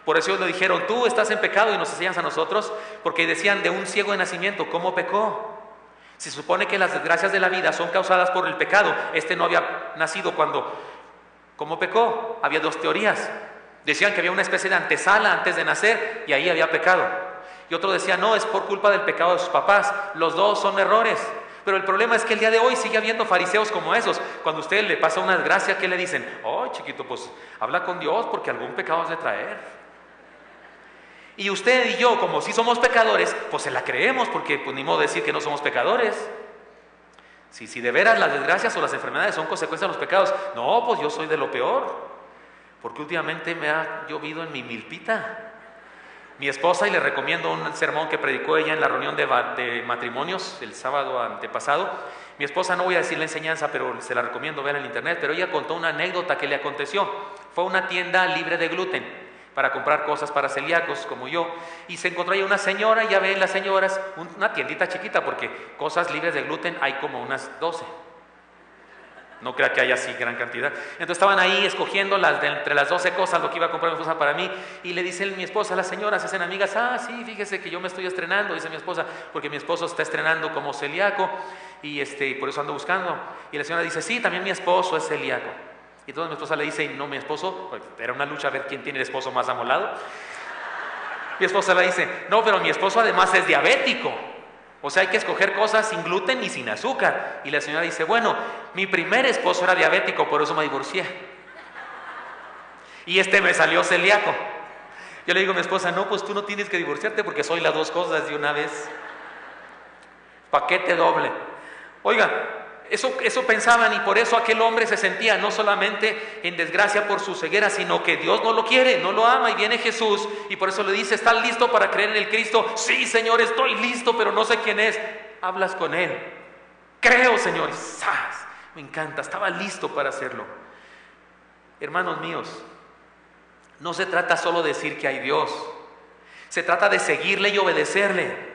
Por eso ellos le dijeron, tú estás en pecado y nos enseñas a nosotros, porque decían de un ciego de nacimiento, ¿cómo pecó? Se supone que las desgracias de la vida son causadas por el pecado. Este no había nacido ¿cómo pecó? Había dos teorías. Decían que había una especie de antesala antes de nacer y ahí había pecado. Y otro decía, no, es por culpa del pecado de sus papás. Los dos son errores. Pero el problema es que el día de hoy sigue habiendo fariseos como esos. Cuando a usted le pasa una desgracia, ¿qué le dicen? Oh, chiquito, pues habla con Dios porque algún pecado has de traer. Y usted y yo, como si somos pecadores, pues se la creemos porque pues ni modo de decir que no somos pecadores. Si de veras las desgracias o las enfermedades son consecuencia de los pecados, no, pues yo soy de lo peor, porque últimamente me ha llovido en mi milpita. Mi esposa, y le recomiendo un sermón que predicó ella en la reunión de matrimonios el sábado antepasado. Mi esposa, no voy a decir la enseñanza, pero se la recomiendo ver en internet, pero ella contó una anécdota que le aconteció. Fue a una tienda libre de gluten para comprar cosas para celíacos como yo, y se encontró ahí una señora, y ya ven las señoras, una tiendita chiquita, porque cosas libres de gluten hay como unas 12. No crea que haya así gran cantidad. Entonces estaban ahí escogiendo entre las 12 cosas lo que iba a comprar mi esposa para mí. Y le dice mi esposa, las señoras se hacen amigas. Ah, sí, fíjese que yo me estoy estrenando, dice mi esposa, porque mi esposo está estrenando como celíaco y por eso ando buscando. Y la señora dice, sí, también mi esposo es celíaco. Y entonces mi esposa le dice, no, mi esposo, pues, era una lucha a ver quién tiene el esposo más amolado. Mi esposa le dice, no, pero mi esposo además es diabético. O sea, hay que escoger cosas sin gluten y sin azúcar. Y la señora dice, bueno, mi primer esposo era diabético, por eso me divorcié. Y me salió celíaco. Yo le digo a mi esposa, no, pues tú no tienes que divorciarte porque soy las dos cosas de una vez. Paquete doble. Oiga, eso pensaban y por eso aquel hombre se sentía no solamente en desgracia por su ceguera, sino que Dios no lo quiere, no lo ama y viene Jesús y por eso le dice, ¿estás listo para creer en el Cristo? Sí, Señor, estoy listo, pero no sé quién es. Hablas con Él. Creo, Señor. Y ¡zas! Me encanta, estaba listo para hacerlo. Hermanos míos, no se trata solo de decir que hay Dios, se trata de seguirle y obedecerle.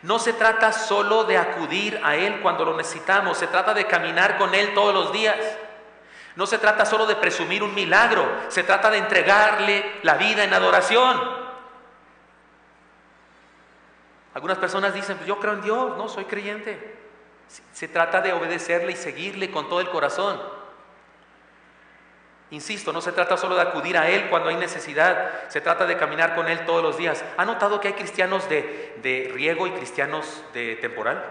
No se trata solo de acudir a Él cuando lo necesitamos, se trata de caminar con Él todos los días. No se trata solo de presumir un milagro, se trata de entregarle la vida en adoración. Algunas personas dicen, pues yo creo en Dios, no, soy creyente. Se trata de obedecerle y seguirle con todo el corazón. Insisto, no se trata solo de acudir a Él cuando hay necesidad, se trata de caminar con Él todos los días. ¿Ha notado que hay cristianos de riego y cristianos de temporal?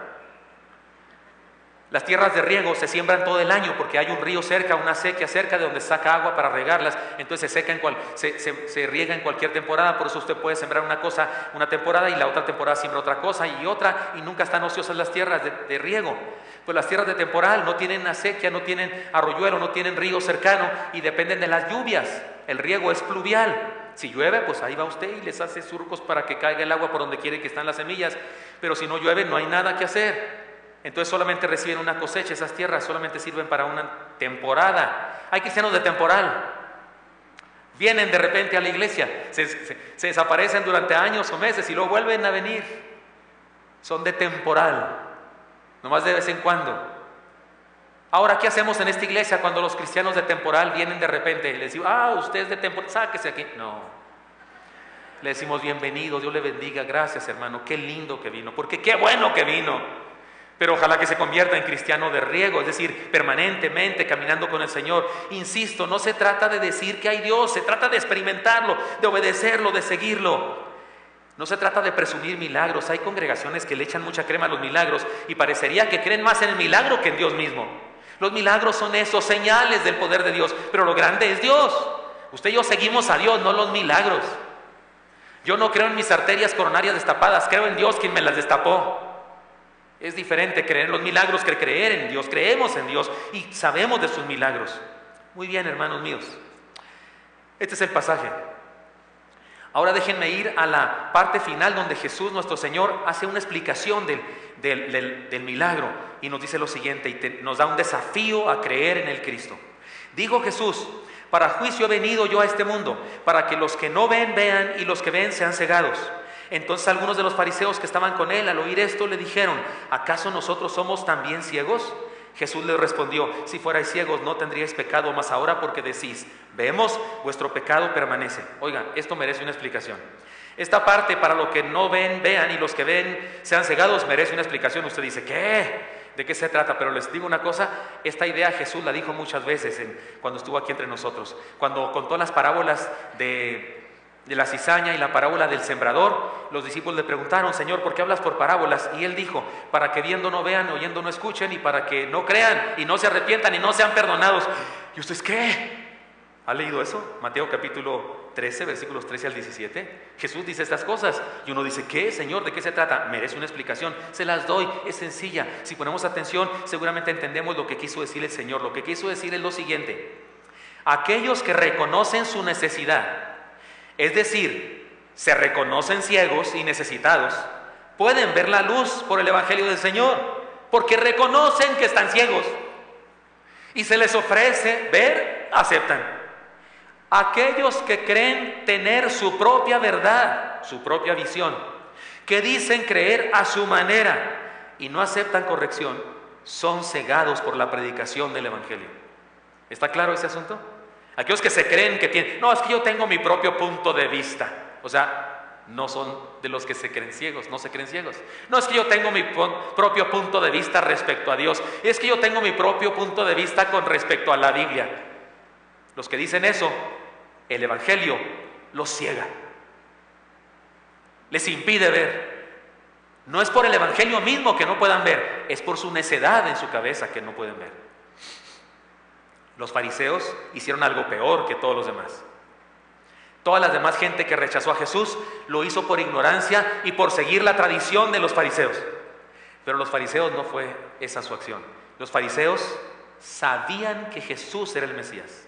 Las tierras de riego se siembran todo el año porque hay un río cerca, una acequia cerca de donde saca agua para regarlas, entonces se riega en cualquier temporada. Por eso usted puede sembrar una cosa una temporada y la otra temporada siembra otra cosa y otra, y nunca están ociosas las tierras de riego. Pues las tierras de temporal no tienen acequia, no tienen arroyuelo, no tienen río cercano y dependen de las lluvias. El riego es pluvial. Si llueve, pues ahí va usted y les hace surcos para que caiga el agua por donde quiere que están las semillas. Pero si no llueve, no hay nada que hacer. Entonces solamente reciben una cosecha, esas tierras solamente sirven para una temporada. Hay cristianos de temporal. Vienen de repente a la iglesia, se desaparecen durante años o meses y luego vuelven a venir. Son de temporal. Nomás de vez en cuando. Ahora, ¿qué hacemos en esta iglesia cuando los cristianos de temporal vienen de repente? Les digo, usted es de temporal, sáquese aquí. No. Le decimos, bienvenido, Dios le bendiga, gracias hermano, qué lindo que vino, porque qué bueno que vino. Pero ojalá que se convierta en cristiano de riego, es decir, permanentemente caminando con el Señor. Insisto, no se trata de decir que hay Dios, se trata de experimentarlo, de obedecerlo, de seguirlo. No se trata de presumir milagros. Hay congregaciones que le echan mucha crema a los milagros y parecería que creen más en el milagro que en Dios mismo. Los milagros son esos, señales del poder de Dios, pero lo grande es Dios. Usted y yo seguimos a Dios, no los milagros. Yo no creo en mis arterias coronarias destapadas, creo en Dios quien me las destapó. Es diferente creer en los milagros que creer en Dios. Creemos en Dios y sabemos de sus milagros. Muy bien, hermanos míos. Este es el pasaje. Ahora déjenme ir a la parte final donde Jesús, nuestro Señor, hace una explicación del milagro y nos dice lo siguiente y nos da un desafío a creer en el Cristo. Dijo Jesús, para juicio he venido yo a este mundo, para que los que no ven, vean y los que ven sean cegados. Entonces algunos de los fariseos que estaban con él al oír esto le dijeron, ¿acaso nosotros somos también ciegos? Jesús les respondió, si fuerais ciegos no tendríais pecado, mas ahora porque decís, vemos, vuestro pecado permanece. Oigan, esto merece una explicación. Esta parte, para los que no ven, vean y los que ven sean cegados, merece una explicación. Usted dice, ¿qué? ¿De qué se trata? Pero les digo una cosa, esta idea Jesús la dijo muchas veces cuando estuvo aquí entre nosotros. Cuando contó las parábolas de la cizaña y la parábola del sembrador, los discípulos le preguntaron, Señor, ¿por qué hablas por parábolas? Y él dijo, para que viendo no vean, oyendo no escuchen, y para que no crean, y no se arrepientan, y no sean perdonados. ¿Y ustedes qué? ¿Ha leído eso? Mateo capítulo 13, versículos 13 al 17. Jesús dice estas cosas, y uno dice, ¿qué, Señor? ¿De qué se trata? Merece una explicación, se las doy, es sencilla. Si ponemos atención, seguramente entendemos lo que quiso decir el Señor. Lo que quiso decir es lo siguiente: aquellos que reconocen su necesidad, es decir, se reconocen ciegos y necesitados, pueden ver la luz por el Evangelio del Señor, porque reconocen que están ciegos y se les ofrece ver, aceptan. Aquellos que creen tener su propia verdad, su propia visión, que dicen creer a su manera y no aceptan corrección, son cegados por la predicación del Evangelio. ¿Está claro ese asunto? Aquellos que se creen que tienen, no, es que yo tengo mi propio punto de vista. O sea, no son de los que se creen ciegos, no se creen ciegos. No, es que yo tengo mi propio punto de vista respecto a Dios. Es que yo tengo mi propio punto de vista con respecto a la Biblia. Los que dicen eso, el Evangelio los ciega, les impide ver. No es por el Evangelio mismo que no puedan ver, es por su necedad en su cabeza que no pueden ver. Los fariseos hicieron algo peor que todos los demás. Toda la demás gente que rechazó a Jesús lo hizo por ignorancia y por seguir la tradición de los fariseos. Pero los fariseos no fue esa su acción. Los fariseos sabían que Jesús era el Mesías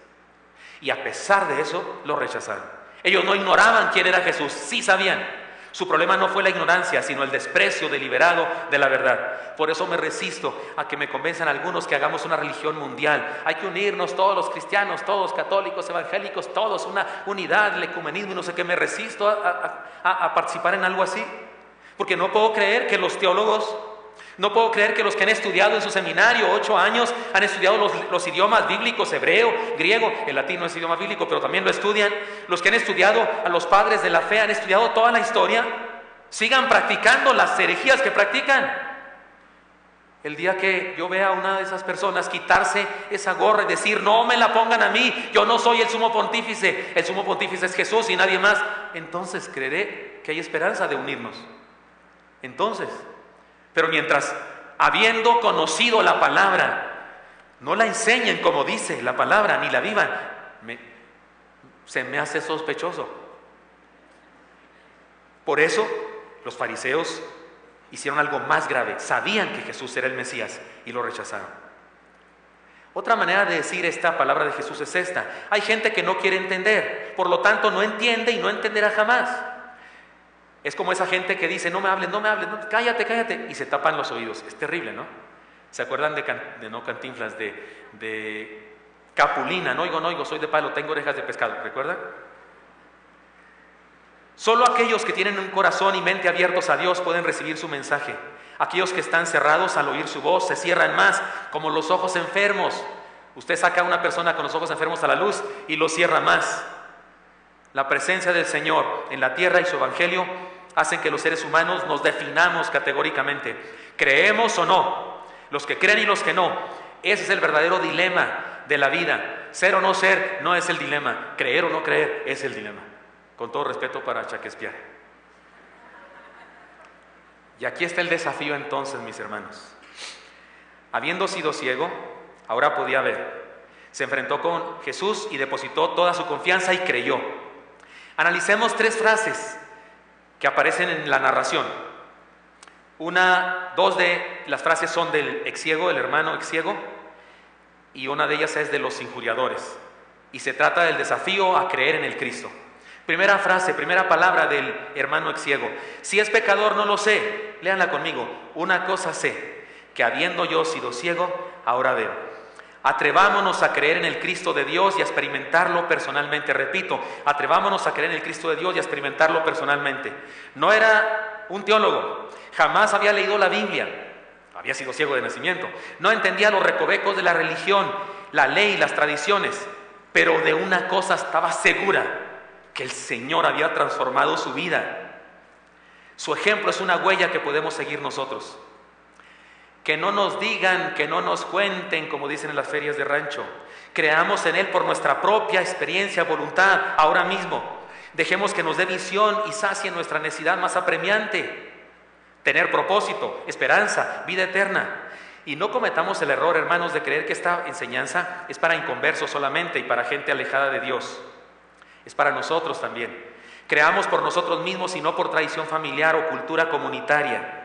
y a pesar de eso lo rechazaron. Ellos no ignoraban quién era Jesús, sí sabían. Su problema no fue la ignorancia, sino el desprecio deliberado de la verdad. Por eso me resisto a que me convenzan algunos que hagamos una religión mundial. Hay que unirnos todos los cristianos, todos católicos, evangélicos, todos, una unidad, el ecumenismo y no sé qué. Me resisto a participar en algo así. Porque no puedo creer que los teólogos, no puedo creer que los que han estudiado en su seminario 8 años, han estudiado los idiomas bíblicos, hebreo, griego, el latín no es idioma bíblico, pero también lo estudian. Los que han estudiado a los padres de la fe, han estudiado toda la historia, sigan practicando las herejías que practican. El día que yo vea a una de esas personas quitarse esa gorra y decir, no me la pongan a mí, yo no soy el sumo pontífice es Jesús y nadie más, entonces creeré que hay esperanza de unirnos. Entonces, pero mientras, habiendo conocido la palabra, no la enseñen como dice la palabra, ni la vivan, se me hace sospechoso. Por eso, los fariseos hicieron algo más grave. Sabían que Jesús era el Mesías y lo rechazaron. Otra manera de decir esta palabra de Jesús es esta: hay gente que no quiere entender, por lo tanto no entiende y no entenderá jamás. Es como esa gente que dice, no me hables, no, cállate, cállate, y se tapan los oídos. Es terrible, ¿no? ¿Se acuerdan de Cantinflas, de Capulina? No oigo, soy de palo, tengo orejas de pescado, ¿recuerdan? Solo aquellos que tienen un corazón y mente abiertos a Dios pueden recibir su mensaje. Aquellos que están cerrados al oír su voz se cierran más, como los ojos enfermos. Usted saca a una persona con los ojos enfermos a la luz y lo cierra más. La presencia del Señor en la tierra y su evangelio hacen que los seres humanos nos definamos categóricamente. ¿Creemos o no? Los que creen y los que no. Ese es el verdadero dilema de la vida. Ser o no ser no es el dilema. Creer o no creer es el dilema. Con todo respeto para Shakespeare. Y aquí está el desafío entonces, mis hermanos. Habiendo sido ciego, ahora podía ver. Se enfrentó con Jesús y depositó toda su confianza y creyó. Analicemos 3 frases que aparecen en la narración. 2 de las frases son del exciego, el hermano exciego, y una de ellas es de los injuriadores. Y se trata del desafío a creer en el Cristo. Primera frase, primera palabra del hermano exciego. Si es pecador no lo sé. Léanla conmigo. Una cosa sé, que habiendo yo sido ciego, ahora veo. Atrevámonos a creer en el Cristo de Dios y a experimentarlo personalmente. Repito, atrevámonos a creer en el Cristo de Dios y a experimentarlo personalmente. No era un teólogo, jamás había leído la Biblia, había sido ciego de nacimiento, no entendía los recovecos de la religión, la ley, las tradiciones, pero de una cosa estaba segura, que el Señor había transformado su vida. Su ejemplo es una huella que podemos seguir nosotros. Que no nos digan, que no nos cuenten, como dicen en las ferias de rancho. Creamos en Él por nuestra propia experiencia, voluntad, ahora mismo. Dejemos que nos dé visión y sacie nuestra necesidad más apremiante. Tener propósito, esperanza, vida eterna. Y no cometamos el error, hermanos, de creer que esta enseñanza es para inconversos solamente y para gente alejada de Dios. Es para nosotros también. Creamos por nosotros mismos y no por tradición familiar o cultura comunitaria.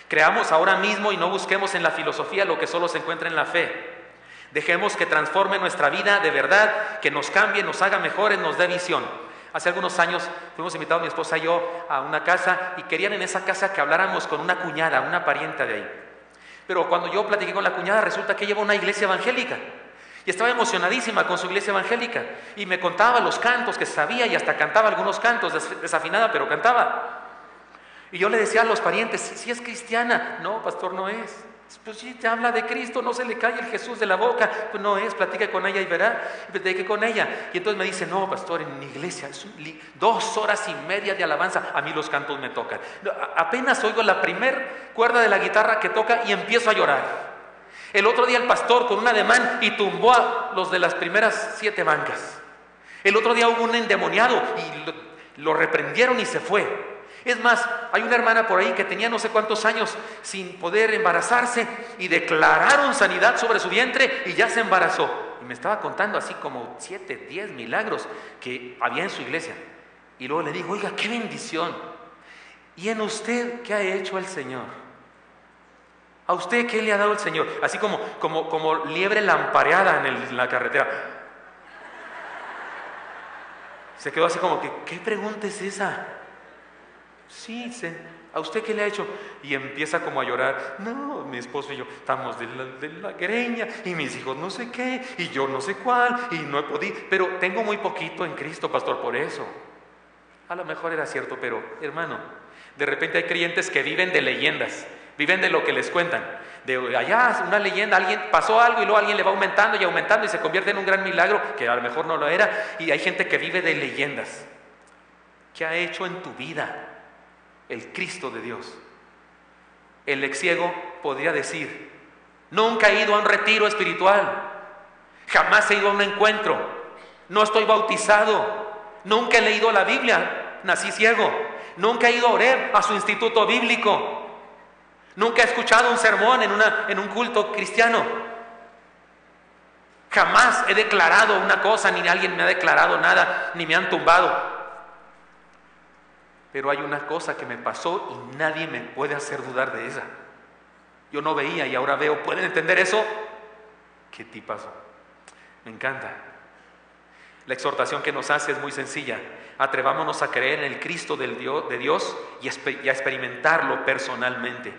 Creamos ahora mismo y no busquemos en la filosofía lo que solo se encuentra en la fe. Dejemos que transforme nuestra vida de verdad, que nos cambie, nos haga mejores, nos dé visión. Hace algunos años fuimos invitados mi esposa y yo a una casa y querían en esa casa que habláramos con una cuñada, una parienta de ahí. Pero cuando yo platiqué con la cuñada resulta que lleva una iglesia evangélica y estaba emocionadísima con su iglesia evangélica y me contaba los cantos que sabía y hasta cantaba algunos cantos, desafinada pero cantaba. Y yo le decía a los parientes, si es cristiana. No, pastor, no es. Pues sí, te habla de Cristo, no se le cae el Jesús de la boca. Pues no es, platica con ella y verá. Y platiqué con ella. Y entonces me dice, no, pastor, en mi iglesia es 2 horas y media de alabanza. A mí los cantos me tocan. Apenas oigo la primer cuerda de la guitarra que toca y empiezo a llorar. El otro día el pastor con un ademán y tumbó a los de las primeras 7 bancas. El otro día hubo un endemoniado y lo reprendieron y se fue. Es más, hay una hermana por ahí que tenía no sé cuántos años sin poder embarazarse y declararon sanidad sobre su vientre y ya se embarazó. Y me estaba contando así como 7, 10 milagros que había en su iglesia. Y luego le digo, oiga, qué bendición. ¿Y en usted qué ha hecho el Señor? ¿A usted qué le ha dado el Señor? Así como liebre lampareada en la carretera. Se quedó así como que, ¿qué pregunta es esa? Sí, ¿a usted qué le ha hecho? Y empieza como a llorar. No, mi esposo y yo estamos de la greña y mis hijos no sé qué y yo no sé cuál y no he podido. Pero tengo muy poquito en Cristo, pastor, por eso. A lo mejor era cierto, pero hermano, de repente hay creyentes que viven de leyendas, viven de lo que les cuentan. De allá una leyenda, alguien pasó algo y luego alguien le va aumentando y se convierte en un gran milagro que a lo mejor no lo era. Y hay gente que vive de leyendas. ¿Qué ha hecho en tu vida el Cristo de Dios? El ex ciego podría decir, nunca he ido a un retiro espiritual, jamás he ido a un encuentro, no estoy bautizado, nunca he leído la Biblia, nací ciego, nunca he ido a orar a su instituto bíblico, nunca he escuchado un sermón en un culto cristiano, jamás he declarado una cosa, ni alguien me ha declarado nada, ni me han tumbado. Pero hay una cosa que me pasó y nadie me puede hacer dudar de esa. Yo no veía y ahora veo. ¿Pueden entender eso? ¿Qué tipazo? Me encanta. La exhortación que nos hace es muy sencilla. Atrevámonos a creer en el Cristo de Dios y a experimentarlo personalmente.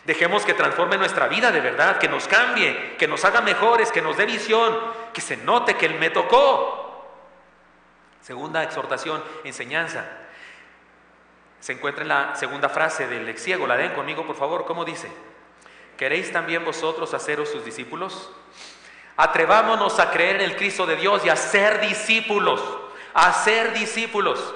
Dejemos que transforme nuestra vida de verdad, que nos cambie, que nos haga mejores, que nos dé visión, que se note que Él me tocó. Segunda exhortación, enseñanza. Se encuentra en la segunda frase del ex ciego. La leen conmigo, por favor. ¿Cómo dice? ¿Queréis también vosotros haceros sus discípulos? Atrevámonos a creer en el Cristo de Dios y a ser discípulos. A ser discípulos.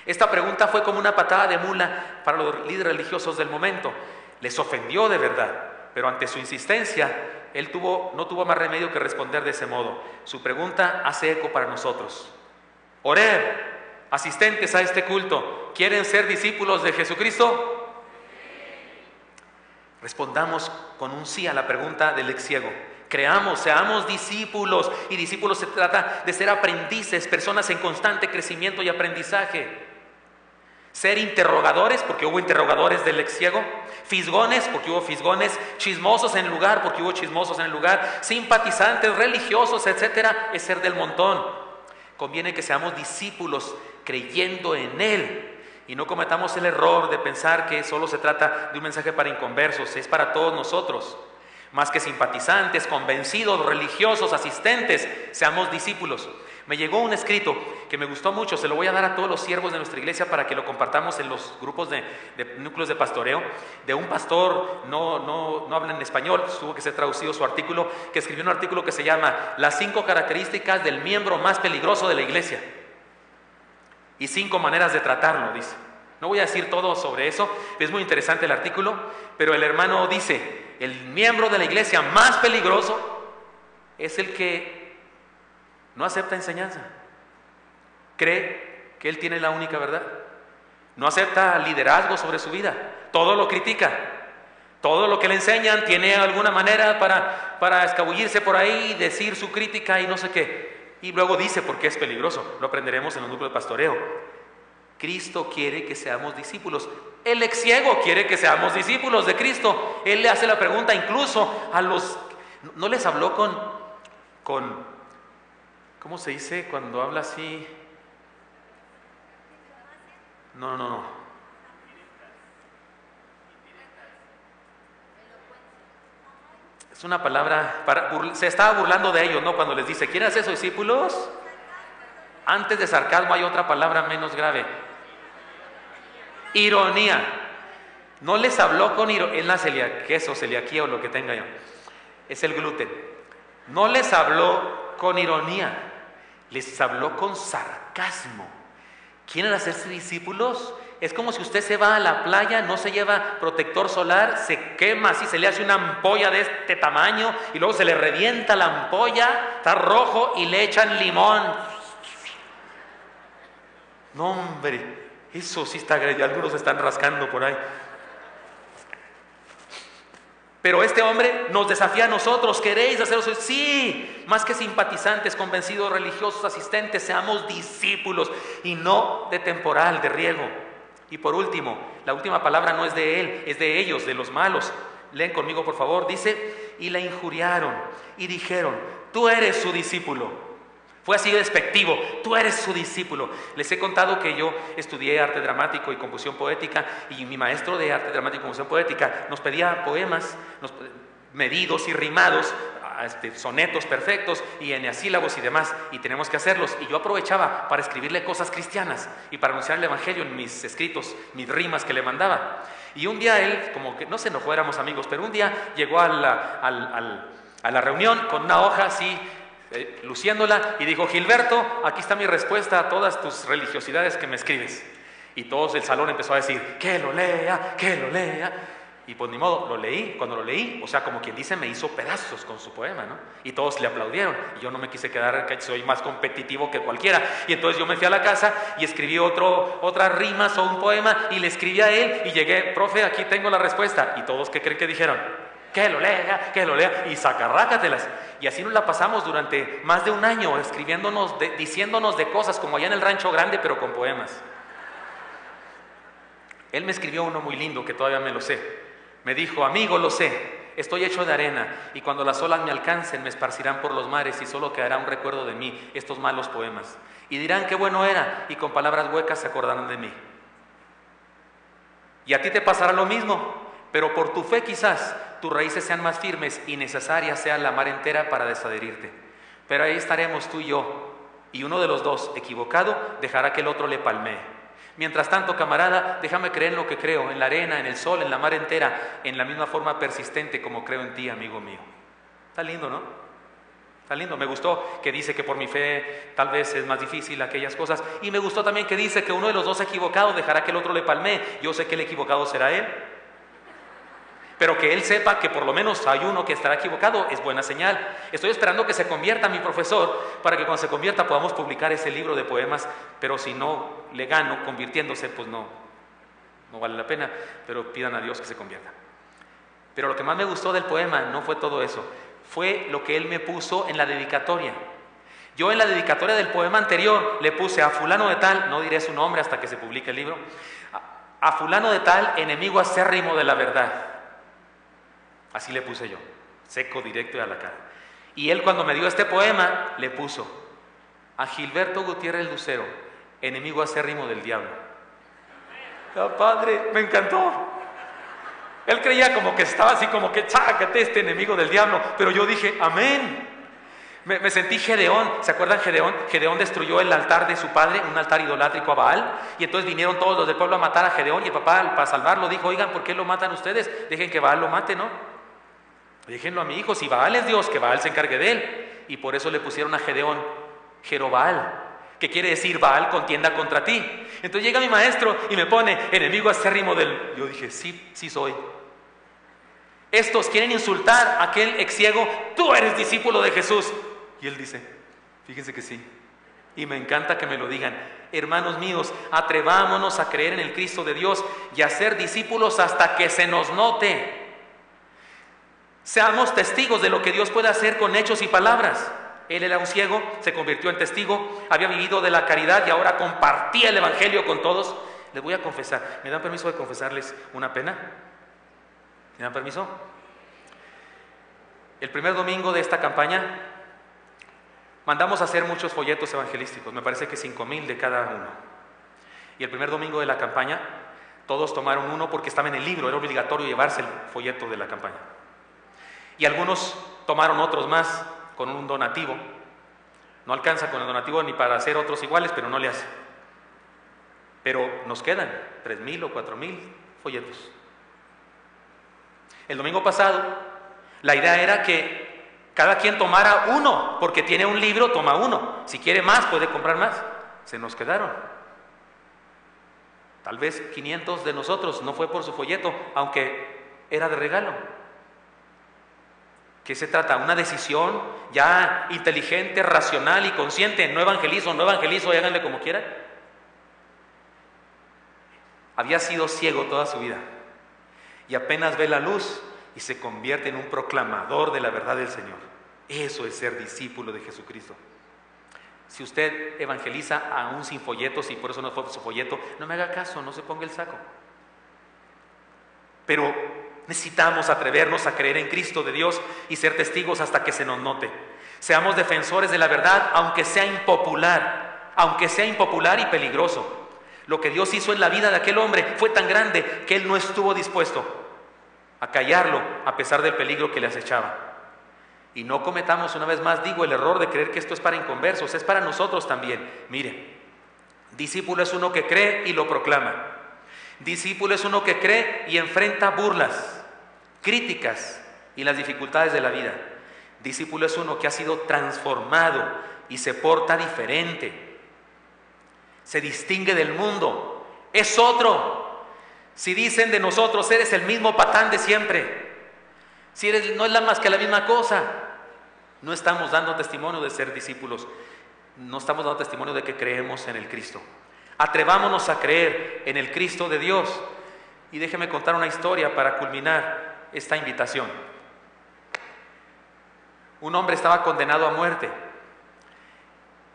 Esta pregunta fue como una patada de mula para los líderes religiosos del momento. Les ofendió de verdad, pero ante su insistencia, él no tuvo más remedio que responder de ese modo. Su pregunta hace eco para nosotros. Oré. Asistentes a este culto, ¿quieren ser discípulos de Jesucristo? Respondamos con un sí a la pregunta del ex ciego. Creamos, seamos discípulos. Y discípulos se trata de ser aprendices, personas en constante crecimiento y aprendizaje. Ser interrogadores, porque hubo interrogadores del ex ciego. Fisgones, porque hubo fisgones. Chismosos en el lugar, porque hubo chismosos en el lugar. Simpatizantes, religiosos, etcétera. Es ser del montón. Conviene que seamos discípulos creyendo en Él y no cometamos el error de pensar que solo se trata de un mensaje para inconversos. Es para todos nosotros. Más que simpatizantes, convencidos, religiosos, asistentes, seamos discípulos. Me llegó un escrito que me gustó mucho, se lo voy a dar a todos los siervos de nuestra iglesia para que lo compartamos en los grupos de núcleos de pastoreo, de un pastor, no habla en español, tuvo que ser traducido su artículo, que escribió un artículo que se llama Las 5 características del miembro más peligroso de la iglesia y 5 maneras de tratarlo, dice. No voy a decir todo sobre eso, es muy interesante el artículo, pero el hermano dice, el miembro de la iglesia más peligroso es el que no acepta enseñanza, cree que él tiene la única verdad, no acepta liderazgo sobre su vida, todo lo critica, todo lo que le enseñan tiene alguna manera para escabullirse por ahí, decir su crítica y no sé qué, y luego dice por qué es peligroso. Lo aprenderemos en el núcleo de pastoreo. Cristo quiere que seamos discípulos. El ex ciego quiere que seamos discípulos de Cristo. Él le hace la pregunta incluso a los... ¿No les habló con ¿cómo se dice cuando habla así? No. Es una palabra, se estaba burlando de ellos, ¿no? Cuando les dice, ¿quieren hacer sus discípulos? Antes de sarcasmo hay otra palabra menos grave. ironía. No les habló con ironía, es la celiaquía o lo que tenga yo, es el gluten. No les habló con ironía, les habló con sarcasmo. ¿Quieren hacerse discípulos? Es como si usted se va a la playa, no se lleva protector solar, se quema así, se le hace una ampolla de este tamaño y luego se le revienta la ampolla, está rojo y le echan limón. No, hombre, eso sí está grave, algunos se están rascando por ahí. Pero este hombre nos desafía a nosotros. ¿Queréis haceros? Sí, más que simpatizantes, convencidos, religiosos, asistentes, seamos discípulos y no de temporal, de riego. Y por último, la última palabra no es de él, es de ellos, de los malos. Leen conmigo, por favor. Dice, y la injuriaron y dijeron, tú eres su discípulo. Fue así despectivo, tú eres su discípulo. Les he contado que yo estudié arte dramático y composición poética, y mi maestro de arte dramático y composición poética nos pedía poemas medidos y rimados, sonetos perfectos y eneasílabos y demás, y tenemos que hacerlos. Y yo aprovechaba para escribirle cosas cristianas y para anunciar el evangelio en mis escritos, mis rimas que le mandaba. Y un día él, como que no se enojó, éramos amigos, pero un día llegó a la reunión con una hoja así, luciéndola, y dijo, Gilberto, aquí está mi respuesta a todas tus religiosidades que me escribes. Y todo el salón empezó a decir, que lo lea, que lo lea. Y pues ni modo, lo leí. Cuando lo leí, o sea, como quien dice, me hizo pedazos con su poema, ¿no? Y todos le aplaudieron, y yo no me quise quedar, que soy más competitivo que cualquiera. Y entonces yo me fui a la casa y escribí otras rimas o un poema, y le escribí a él, y llegué, profe, aquí tengo la respuesta. Y todos, ¿qué creen que dijeron? Que lo lea, y sacarrácatelas. Y así nos la pasamos durante más de un año, escribiéndonos, diciéndonos de cosas, como allá en el Rancho Grande, pero con poemas. Él me escribió uno muy lindo, que todavía me lo sé. Me dijo, amigo, lo sé, estoy hecho de arena, y cuando las olas me alcancen, me esparcirán por los mares, y solo quedará un recuerdo de mí, estos malos poemas. Y dirán qué bueno era, y con palabras huecas se acordarán de mí. Y a ti te pasará lo mismo, pero por tu fe quizás tus raíces sean más firmes y necesaria sea la mar entera para desadherirte. Pero ahí estaremos tú y yo, y uno de los dos, equivocado, dejará que el otro le palmee. Mientras tanto, camarada, déjame creer en lo que creo, en la arena, en el sol, en la mar entera, en la misma forma persistente como creo en ti, amigo mío. Está lindo, ¿no? Está lindo. Me gustó que dice que por mi fe tal vez es más difícil aquellas cosas, y me gustó también que dice que uno de los dos equivocado dejará que el otro le palmee. Yo sé que el equivocado será él, pero que él sepa que por lo menos hay uno que estará equivocado es buena señal. Estoy esperando que se convierta mi profesor, para que cuando se convierta podamos publicar ese libro de poemas, pero si no le gano convirtiéndose, pues no vale la pena, pero pidan a Dios que se convierta. Pero lo que más me gustó del poema no fue todo eso, fue lo que él me puso en la dedicatoria. Yo en la dedicatoria del poema anterior le puse a fulano de tal, no diré su nombre hasta que se publique el libro, a fulano de tal, enemigo acérrimo de la verdad. Así le puse yo, seco, directo y a la cara. Y él, cuando me dio este poema, le puso a Gilberto Gutiérrez Lucero, enemigo acérrimo del diablo. ¡Ah, padre! Me encantó. Él creía como que estaba así, como que chácate, este enemigo del diablo. Pero yo dije, amén. Me sentí Gedeón. ¿Se acuerdan Gedeón? Gedeón destruyó el altar de su padre, un altar idolátrico a Baal, y entonces vinieron todos los del pueblo a matar a Gedeón, y el papá, para salvarlo, dijo, oigan, ¿por qué lo matan ustedes? Dejen que Baal lo mate, ¿no? Déjenlo a mi hijo, si Baal es Dios, que Baal se encargue de él. Y por eso le pusieron a Gedeón Jerobaal, que quiere decir Baal contienda contra ti. Entonces llega mi maestro y me pone enemigo acérrimo del... Yo dije, sí soy. Estos quieren insultar a aquel ex ciego, tú eres discípulo de Jesús. Y él dice, fíjense que sí. Y me encanta que me lo digan. Hermanos míos, atrevámonos a creer en el Cristo de Dios y a ser discípulos hasta que se nos note. Seamos testigos de lo que Dios puede hacer con hechos y palabras. Él era un ciego, se convirtió en testigo, había vivido de la caridad y ahora compartía el evangelio con todos. Les voy a confesar, ¿me dan permiso de confesarles una pena? ¿Me dan permiso? El primer domingo de esta campaña mandamos a hacer muchos folletos evangelísticos, me parece que 5,000 de cada uno. Y el primer domingo de la campaña todos tomaron uno porque estaba en el libro, era obligatorio llevarse el folleto de la campaña. Y algunos tomaron otros más con un donativo. No alcanza con el donativo ni para hacer otros iguales, pero no le hace. pero nos quedan 3,000 o 4,000 folletos. El domingo pasado, la idea era que cada quien tomara uno, porque tiene un libro, toma uno. Si quiere más, puede comprar más. Se nos quedaron. Tal vez 500 de nosotros, no fue por su folleto, aunque era de regalo. ¿Qué se trata? Una decisión ya inteligente, racional y consciente. No evangelizo, y háganle como quieran. Había sido ciego toda su vida y apenas ve la luz y se convierte en un proclamador de la verdad del Señor. Eso es ser discípulo de Jesucristo. Si usted evangeliza aún sin folletos y por eso no fue su folleto, no me haga caso, no se ponga el saco. Pero necesitamos atrevernos a creer en Cristo de Dios y ser testigos hasta que se nos note. Seamos defensores de la verdad, aunque sea impopular y peligroso. Lo que Dios hizo en la vida de aquel hombre fue tan grande que él no estuvo dispuesto a callarlo a pesar del peligro que le acechaba. Y no cometamos una vez más, el error de creer que esto es para inconversos, es para nosotros también. Mire, discípulo es uno que cree y lo proclama. Discípulo es uno que cree y enfrenta burlas, críticas y las dificultades de la vida. Discípulo es uno que ha sido transformado y se porta diferente. Se distingue del mundo, es otro. Si dicen de nosotros, eres el mismo patán de siempre, si no es más que la misma cosa, no estamos dando testimonio de ser discípulos, no estamos dando testimonio de que creemos en el Cristo. Atrevámonos a creer en el Cristo de Dios. Y déjeme contar una historia para culminar esta invitación. Un hombre estaba condenado a muerte,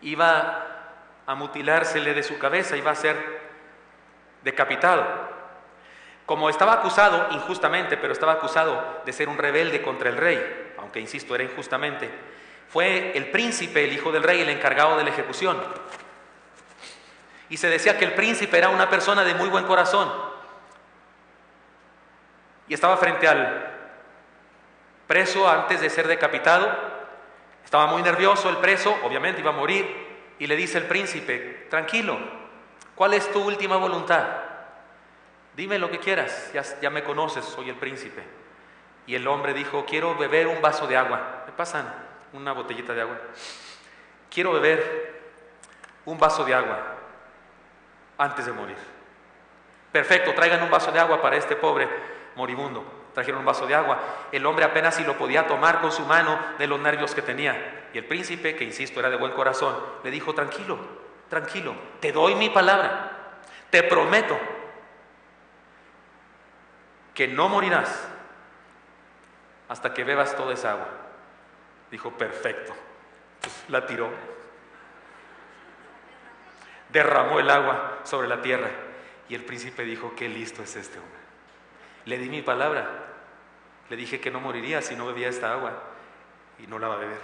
iba a mutilársele de su cabeza, iba a ser decapitado. Como estaba acusado injustamente, pero estaba acusado de ser un rebelde contra el rey, aunque insisto, era injustamente, fue el príncipe, el hijo del rey, el encargado de la ejecución. Y se decía que el príncipe era una persona de muy buen corazón. Y estaba frente al preso antes de ser decapitado. Estaba muy nervioso el preso, obviamente iba a morir. Y le dice el príncipe, tranquilo, ¿cuál es tu última voluntad? Dime lo que quieras, ya me conoces, soy el príncipe. Y el hombre dijo, quiero beber un vaso de agua. ¿Me pasan una botellita de agua? Quiero beber un vaso de agua antes de morir. Perfecto, traigan un vaso de agua para este pobre moribundo. Trajeron un vaso de agua. El hombre apenas si lo podía tomar con su mano de los nervios que tenía. Y el príncipe, que insisto era de buen corazón, le dijo, tranquilo, tranquilo, te doy mi palabra, te prometo que no morirás hasta que bebas toda esa agua. Dijo, perfecto. Pues la tiró. Derramó el agua sobre la tierra. Y el príncipe dijo, qué listo es este hombre. Le di mi palabra. Le dije que no moriría si no bebía esta agua. Y no la va a beber.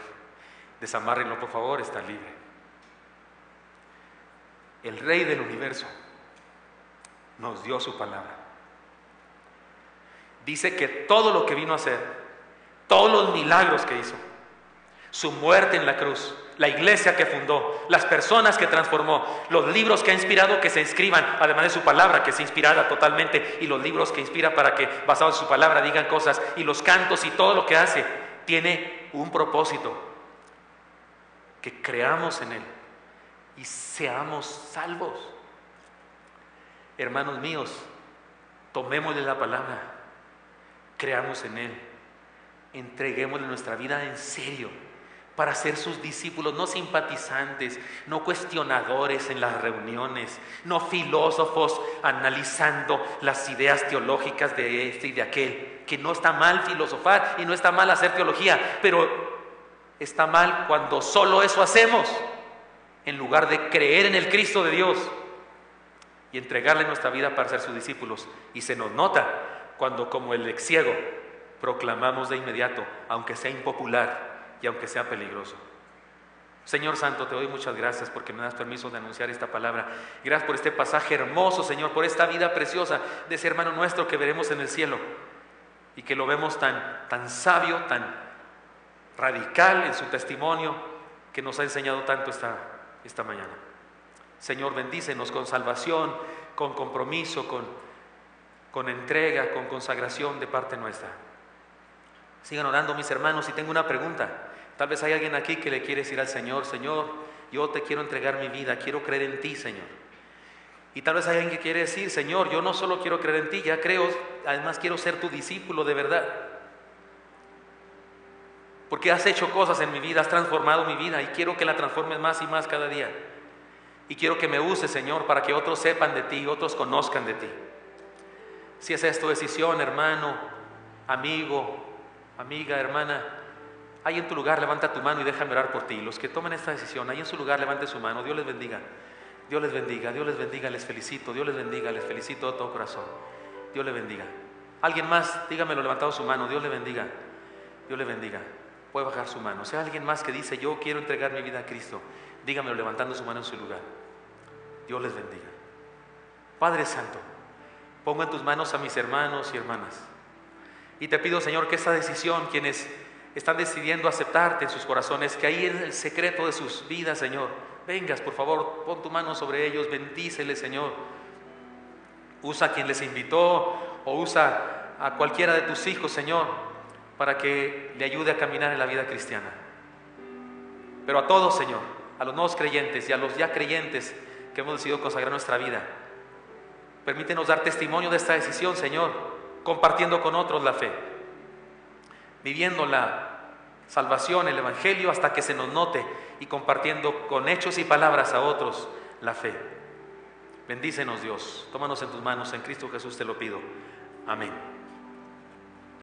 Desamárrenlo, por favor, está libre. El Rey del universo nos dio su palabra. Dice que todo lo que vino a hacer, todos los milagros que hizo, su muerte en la cruz, la iglesia que fundó, las personas que transformó, los libros que ha inspirado que se escriban, además de su palabra que es inspirada totalmente, y los libros que inspira para que basados en su palabra digan cosas, y los cantos y todo lo que hace, tiene un propósito: que creamos en Él y seamos salvos. Hermanos míos, tomémosle la palabra, creamos en Él, entreguémosle nuestra vida en serio para ser sus discípulos, no simpatizantes, no cuestionadores en las reuniones, no filósofos analizando las ideas teológicas de este y de aquel, que no está mal filosofar y no está mal hacer teología, pero está mal cuando solo eso hacemos, en lugar de creer en el Cristo de Dios y entregarle nuestra vida para ser sus discípulos. Y se nos nota cuando, como el ex ciego, proclamamos de inmediato, aunque sea impopular y aunque sea peligroso. Señor Santo, te doy muchas gracias porque me das permiso de anunciar esta palabra. Gracias por este pasaje hermoso, Señor, por esta vida preciosa de ese hermano nuestro que veremos en el cielo y que lo vemos tan sabio, tan radical en su testimonio, que nos ha enseñado tanto esta mañana. Señor, bendícenos con salvación, con compromiso, con entrega, con consagración de parte nuestra. Sigan orando, mis hermanos. Y tengo una pregunta. Tal vez hay alguien aquí que le quiere decir al Señor: Señor, yo te quiero entregar mi vida, quiero creer en ti, Señor. Y tal vez hay alguien que quiere decir: Señor, yo no solo quiero creer en ti, ya creo, además quiero ser tu discípulo de verdad. Porque has hecho cosas en mi vida, has transformado mi vida y quiero que la transformes más y más cada día. Y quiero que me uses, Señor, para que otros sepan de ti, otros conozcan de ti. Si esa es tu decisión, hermano, amigo, amiga, hermana, ahí en tu lugar levanta tu mano y déjame orar por ti. Los que tomen esta decisión, ahí en su lugar levante su mano. Dios les bendiga, Dios les bendiga, Dios les bendiga, les felicito, Dios les bendiga, les felicito de todo corazón. Dios les bendiga. Alguien más, dígamelo levantado su mano. Dios le bendiga, Dios le bendiga. Puede bajar su mano. O sea, alguien más que dice: yo quiero entregar mi vida a Cristo, dígamelo levantando su mano en su lugar. Dios les bendiga. Padre Santo, pongo en tus manos a mis hermanos y hermanas. Y te pido, Señor, que esta decisión, quienes están decidiendo aceptarte en sus corazones, que ahí en el secreto de sus vidas, Señor, vengas, por favor, pon tu mano sobre ellos, bendíceles, Señor. Usa a quien les invitó o usa a cualquiera de tus hijos, Señor, para que le ayude a caminar en la vida cristiana. Pero a todos, Señor, a los nuevos creyentes y a los ya creyentes que hemos decidido consagrar nuestra vida, permítenos dar testimonio de esta decisión, Señor, compartiendo con otros la fe, viviendo la salvación, el Evangelio, hasta que se nos note, y compartiendo con hechos y palabras a otros la fe. Bendícenos, Dios. Tómanos en tus manos, en Cristo Jesús te lo pido. Amén.